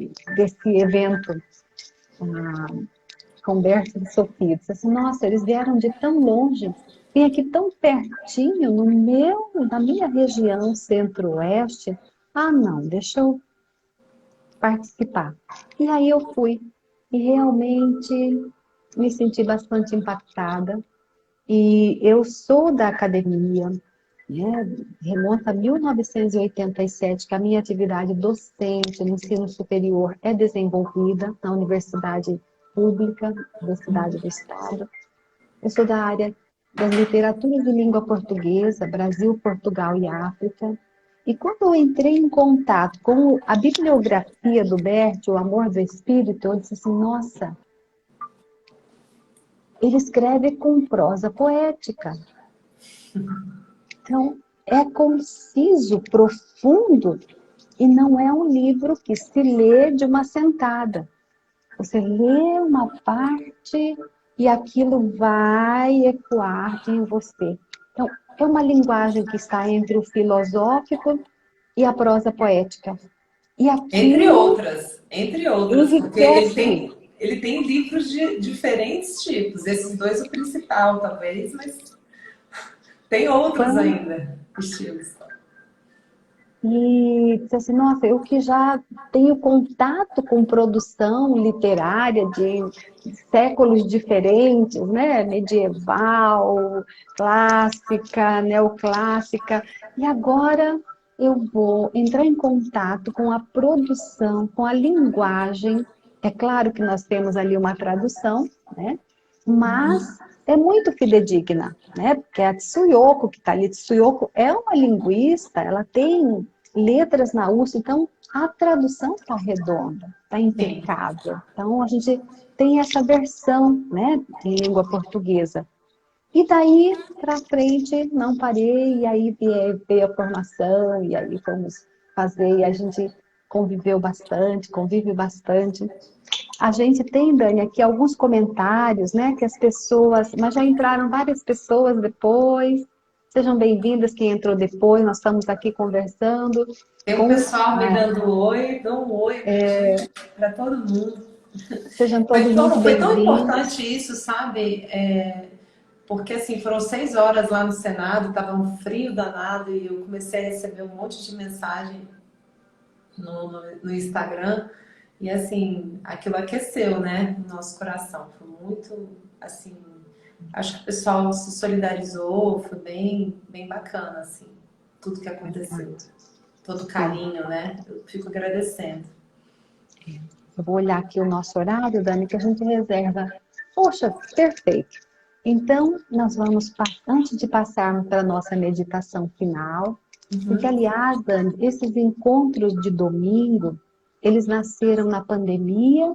evento com Berta e Sofia. Disse assim, nossa, eles vieram de tão longe, vem aqui tão pertinho, na minha região centro-oeste. Ah, não, deixa eu participar. E aí eu fui. E realmente me senti bastante impactada. E eu sou da academia, né? Remonta a 1987, que a minha atividade docente no ensino superior é desenvolvida na universidade pública, Universidade do Estado. Eu sou da área das literaturas de língua portuguesa, Brasil, Portugal e África. E quando eu entrei em contato com a bibliografia do Bert, O Amor do Espírito, eu disse assim, nossa, ele escreve com prosa poética. Então, é conciso, profundo, e não é um livro que se lê de uma sentada. Você lê uma parte e aquilo vai ecoar em você. Então, é uma linguagem que está entre o filosófico e a prosa poética. E aquilo Entre outras, porque enriquece. ele tem livros de diferentes tipos, esses dois o principal, talvez, mas tem outros Quando ainda, estilos. E disse assim, nossa, eu que já tenho contato com produção literária de séculos diferentes, né? Medieval, clássica, neoclássica, e agora eu vou entrar em contato com a produção, com a linguagem. É claro que nós temos ali uma tradução, né? Mas é muito fidedigna, né? Porque é a Tsuyoko que está ali. Tsuyoko é uma linguista, ela tem letras na USP, então a tradução está redonda, está Sim. impecável. Então a gente tem essa versão, né, em língua portuguesa. E daí para frente não parei, e aí veio a formação, e aí fomos fazer, e a gente conviveu bastante, convive bastante. A gente tem, Dani, aqui alguns comentários, né, que as pessoas, mas já entraram várias pessoas depois. Sejam bem-vindas quem entrou depois, nós estamos aqui conversando Tem um com pessoal me dando oi, dou um oi para todo mundo. sejam todos muito Foi tão bem-vindos. importante isso, sabe? Porque assim, foram 6 horas lá no Senado, estava um frio danado e eu comecei a receber um monte de mensagem no Instagram e assim, aquilo aqueceu, né, o nosso coração. Foi muito, assim, acho que o pessoal se solidarizou, foi bem bacana, assim, tudo que aconteceu. Todo o Sim. carinho, né? Eu fico agradecendo. Eu vou olhar aqui o nosso horário, Dani, que a gente reserva. Poxa, perfeito. Então, nós vamos, antes de passarmos para a nossa meditação final, porque, aliás, Dani, esses encontros de domingo, eles nasceram na pandemia,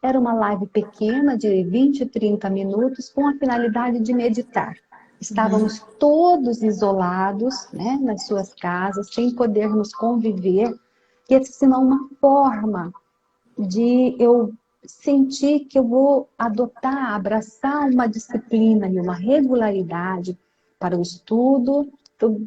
era uma live pequena de 20, 30 minutos, com a finalidade de meditar. Estávamos todos isolados, né, nas suas casas, sem podermos conviver, e essa é uma forma de eu sentir que eu vou adotar, abraçar uma disciplina e uma regularidade para o estudo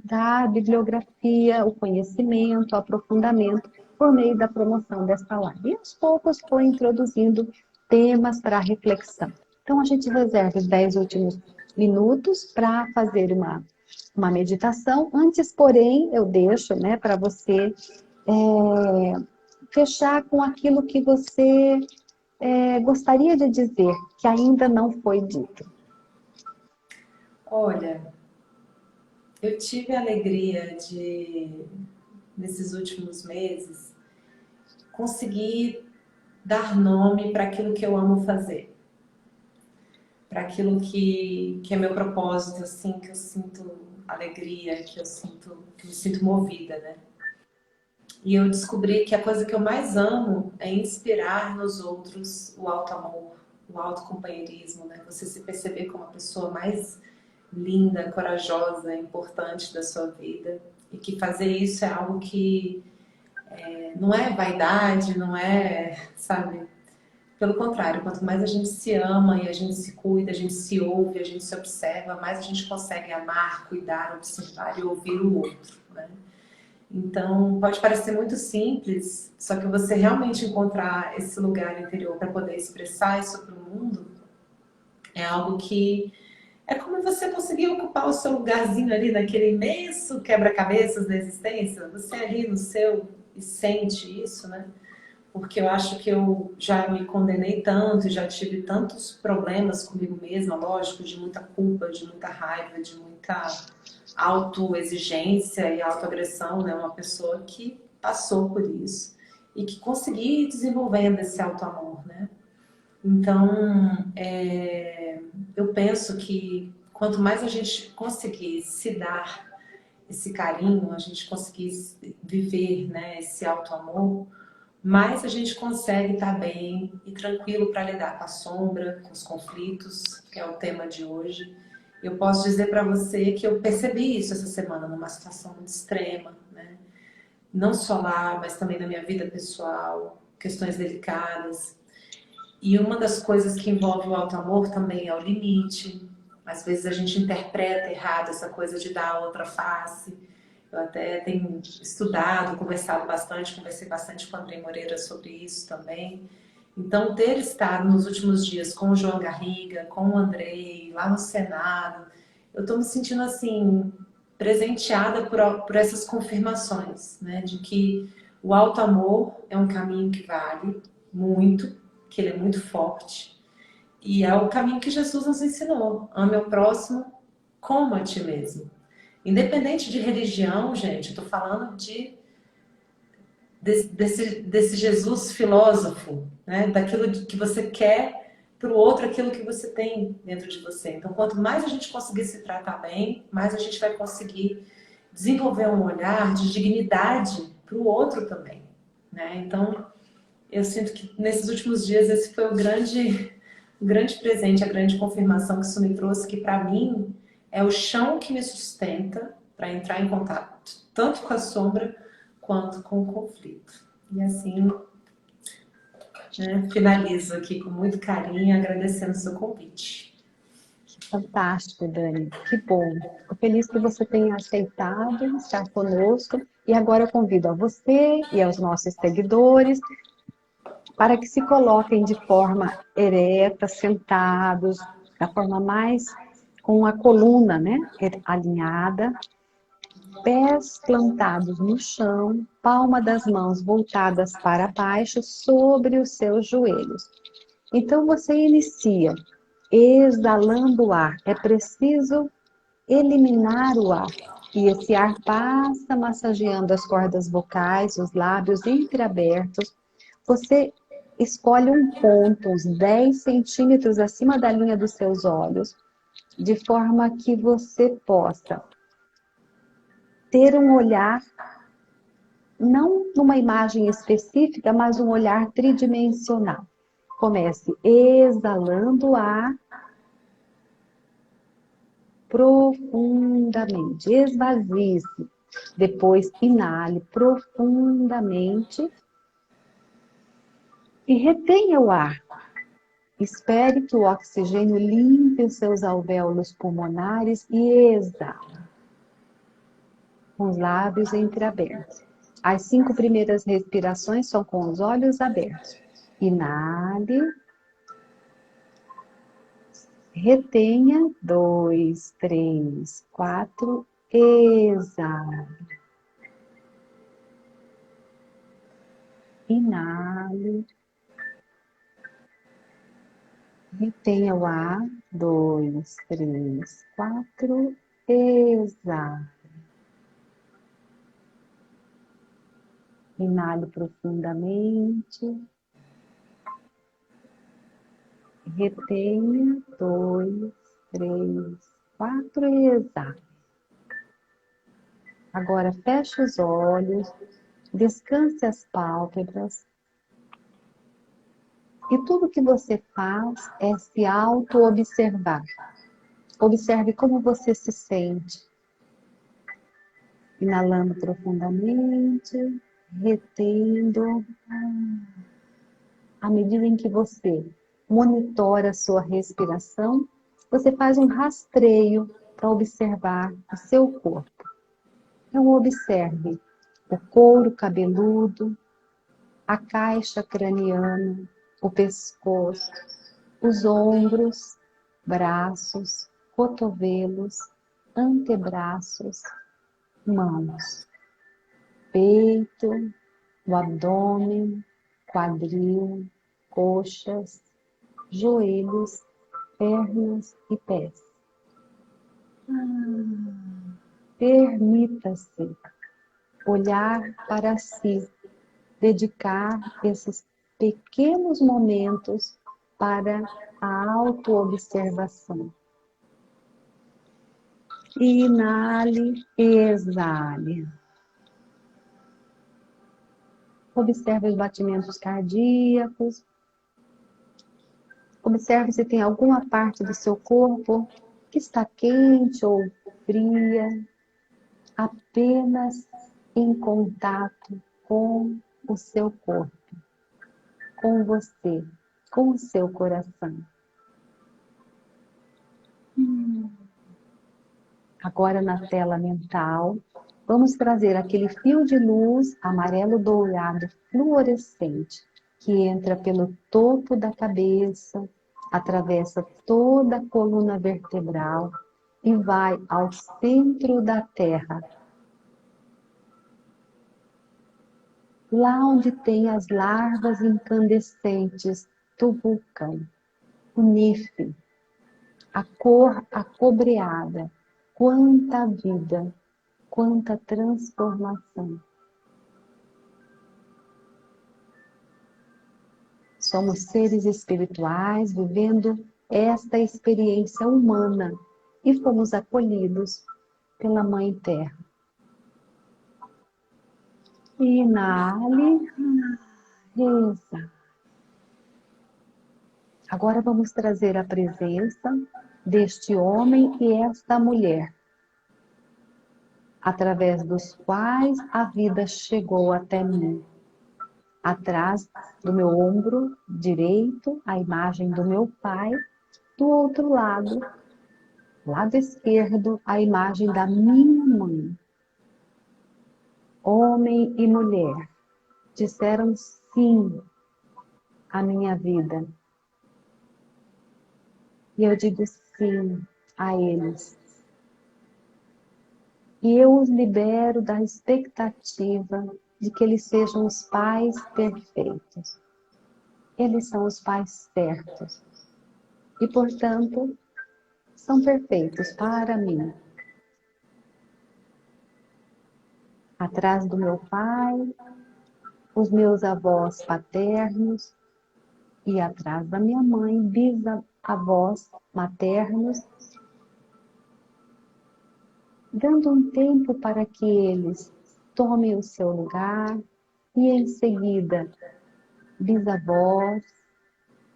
da bibliografia, o conhecimento, o aprofundamento, por meio da promoção desta live. E aos poucos foi introduzindo temas para reflexão. Então a gente reserva os 10 últimos minutos para fazer uma meditação. Antes, porém, eu deixo, né, para você fechar com aquilo que você gostaria de dizer, que ainda não foi dito. Olha, eu tive a alegria de, nesses últimos meses, conseguir dar nome para aquilo que eu amo fazer. Para aquilo que é meu propósito, assim, que eu sinto alegria, que eu me sinto movida, né? E eu descobri que a coisa que eu mais amo é inspirar nos outros o auto-amor, o auto-companheirismo, né? Você se perceber como a pessoa mais linda, corajosa, importante da sua vida. E que fazer isso é algo que não é vaidade, não é, sabe? Pelo contrário, quanto mais a gente se ama e a gente se cuida, a gente se ouve, a gente se observa, mais a gente consegue amar, cuidar, observar e ouvir o outro, né? Então, pode parecer muito simples, só que você realmente encontrar esse lugar interior para poder expressar isso para o mundo é algo que é como você conseguir ocupar o seu lugarzinho ali naquele imenso quebra-cabeças da existência, você ali no seu e sente isso, né? Porque eu acho que eu já me condenei tanto, já tive tantos problemas comigo mesma, lógico, de muita culpa, de muita raiva, de muita autoexigência e autoagressão, né? Uma pessoa que passou por isso e que consegui ir desenvolvendo esse autoamor, né? Então, eu penso que quanto mais a gente conseguir se dar esse carinho, a gente conseguir viver, né, esse autoamor, mais a gente consegue estar bem e tranquilo para lidar com a sombra, com os conflitos, que é o tema de hoje. Eu posso dizer para você que eu percebi isso essa semana, numa situação muito extrema, né? Não só lá, mas também na minha vida pessoal, questões delicadas. E uma das coisas que envolve o auto-amor também é o limite. Às vezes a gente interpreta errado essa coisa de dar a outra face. Eu até tenho estudado, conversado bastante, conversei bastante com o Andrei Moreira sobre isso também. Então, ter estado nos últimos dias com o João Garriga, com o Andrei, lá no Senado, eu estou me sentindo assim, presenteada por essas confirmações, né? De que o auto-amor é um caminho que vale muito, que ele é muito forte, e é o caminho que Jesus nos ensinou. Ame o próximo como a ti mesmo. Independente de religião, gente, eu tô falando desse Jesus filósofo, né? Daquilo que você quer para o outro, aquilo que você tem dentro de você. Então, quanto mais a gente conseguir se tratar bem, mais a gente vai conseguir desenvolver um olhar de dignidade para o outro também, né? Então, eu sinto que nesses últimos dias esse foi o grande presente, a grande confirmação que isso me trouxe, que para mim é o chão que me sustenta para entrar em contato tanto com a sombra quanto com o conflito. E assim, né, finalizo aqui com muito carinho, agradecendo o seu convite. Fantástico, Dani. Que bom. Fico feliz que você tenha aceitado estar conosco. E agora eu convido a você e aos nossos seguidores para que se coloquem de forma ereta, sentados, da forma mais com a coluna, né, alinhada, pés plantados no chão, palma das mãos voltadas para baixo sobre os seus joelhos. Então você inicia exalando o ar. É preciso eliminar o ar. E esse ar passa massageando as cordas vocais, os lábios entreabertos. Você escolhe um ponto, uns 10 centímetros acima da linha dos seus olhos, de forma que você possa ter um olhar, não numa imagem específica, mas um olhar tridimensional. Comece exalando ar profundamente, esvazie-se. Depois, inale profundamente e retenha o ar. Espere que o oxigênio limpe os seus alvéolos pulmonares e exale, com os lábios entreabertos. As 5 primeiras respirações são com os olhos abertos. Inale. Retenha, 2, 3, 4, exale. Inale. Retenha o ar, 2, 3, 4, exale. Inale profundamente. Retenha, 2, 3, 4, exale. Agora feche os olhos, descanse as pálpebras. E tudo que você faz é se auto-observar. Observe como você se sente. Inalando profundamente, retendo. À medida em que você monitora a sua respiração, você faz um rastreio para observar o seu corpo. Então, observe o couro cabeludo, a caixa craniana, o pescoço, os ombros, braços, cotovelos, antebraços, mãos, peito, o abdômen, quadril, coxas, joelhos, pernas e pés. Permita-se olhar para si, dedicar esses pequenos momentos para a autoobservação. Inale, exale. Observe os batimentos cardíacos. Observe se tem alguma parte do seu corpo que está quente ou fria, apenas em contato com o seu corpo, com você, com o seu coração. Agora na tela mental, vamos trazer aquele fio de luz amarelo dourado fluorescente que entra pelo topo da cabeça, atravessa toda a coluna vertebral e vai ao centro da Terra. Lá onde tem as larvas incandescentes do vulcão, o Nife, a cor acobreada, quanta vida, quanta transformação. Somos seres espirituais vivendo esta experiência humana e fomos acolhidos pela Mãe Terra. Inale, exale. Agora vamos trazer a presença deste homem e esta mulher, através dos quais a vida chegou até mim. Atrás do meu ombro direito, a imagem do meu pai, do outro lado esquerdo, a imagem da minha mãe. Homem e mulher disseram sim à minha vida. E eu digo sim a eles. E eu os libero da expectativa de que eles sejam os pais perfeitos. Eles são os pais certos. E, portanto, são perfeitos para mim. Atrás do meu pai, os meus avós paternos, e atrás da minha mãe, bisavós maternos, dando um tempo para que eles tomem o seu lugar, e em seguida, bisavós,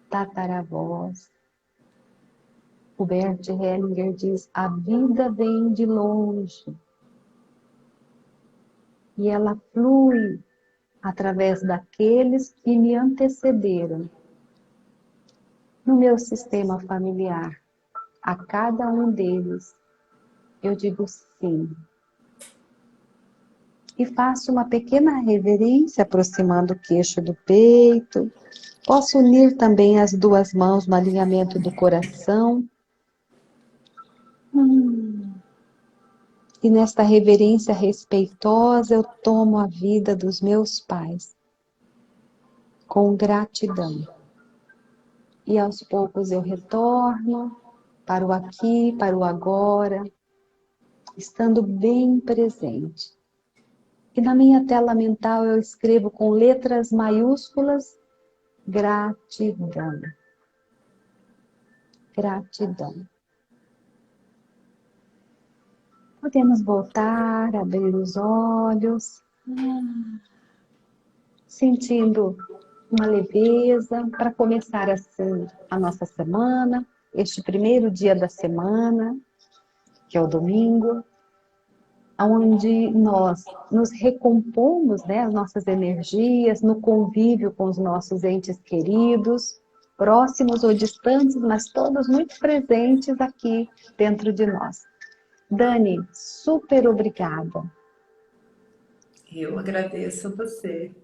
tataravós. O Bert Hellinger diz: a vida vem de longe e ela flui através daqueles que me antecederam no meu sistema familiar. A cada um deles eu digo sim. E faço uma pequena reverência, aproximando o queixo do peito. Posso unir também as duas mãos no alinhamento do coração. E nesta reverência respeitosa eu tomo a vida dos meus pais com gratidão. E aos poucos eu retorno para o aqui, para o agora, estando bem presente. E na minha tela mental eu escrevo com letras maiúsculas: gratidão. Gratidão. Podemos voltar, abrir os olhos, sentindo uma leveza para começar assim a nossa semana, este primeiro dia da semana, que é o domingo, onde nós nos recompomos, né, as nossas energias, no convívio com os nossos entes queridos, próximos ou distantes, mas todos muito presentes aqui dentro de nós. Dani, super obrigada. Eu agradeço a você.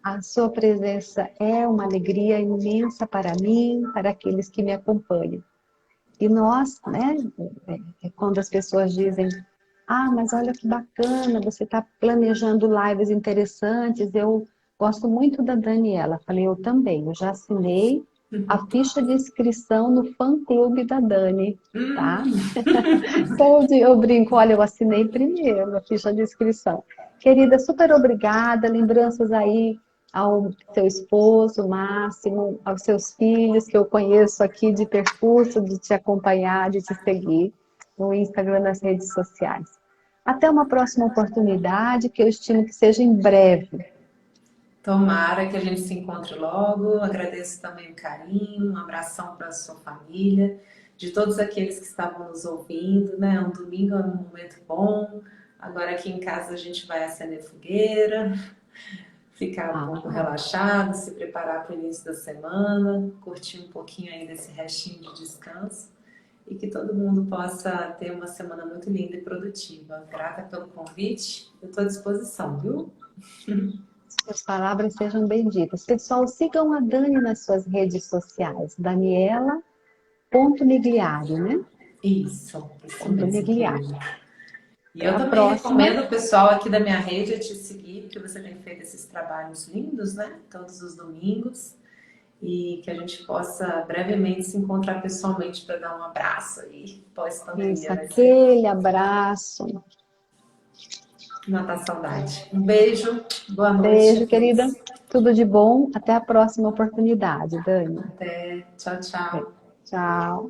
A sua presença é uma alegria imensa para mim, para aqueles que me acompanham. E nós, né, quando as pessoas dizem: ah, mas olha que bacana, você está planejando lives interessantes, eu gosto muito da Daniela. Falei: eu também, eu já assinei a ficha de inscrição no fã-clube da Dani, tá? Então eu brinco: olha, eu assinei primeiro a ficha de inscrição. Querida, super obrigada, lembranças aí ao seu esposo, Máximo, aos seus filhos, que eu conheço aqui de percurso, de te acompanhar, de te seguir no Instagram, nas redes sociais. Até uma próxima oportunidade, que eu estimo que seja em breve. Tomara que a gente se encontre logo. Agradeço também o carinho, um abração para a sua família, de todos aqueles que estavam nos ouvindo, né? Um domingo é um momento bom. Agora aqui em casa a gente vai acender fogueira, ficar um pouco Ah, relaxado, se preparar para o início da semana, curtir um pouquinho ainda esse restinho de descanso e que todo mundo possa ter uma semana muito linda e produtiva. Grata pelo convite, eu estou à disposição, viu? suas palavras sejam benditas. Pessoal, sigam a Dani nas suas redes sociais. Daniela.migliari, né? Isso Ponto mesmo, Migliari. querida. E Até eu a também próxima. recomendo o pessoal aqui da minha rede a te seguir, porque você tem feito esses trabalhos lindos, né? Todos os domingos. E que a gente possa brevemente se encontrar pessoalmente para dar um abraço aí. Isso, Pós-pandemia vai ser aquele abraço. matar a saudade. Um beijo, boa noite a Beijo, querida. todos. Tudo de bom. Até a próxima oportunidade, Dani. Até, tchau, tchau. Tchau.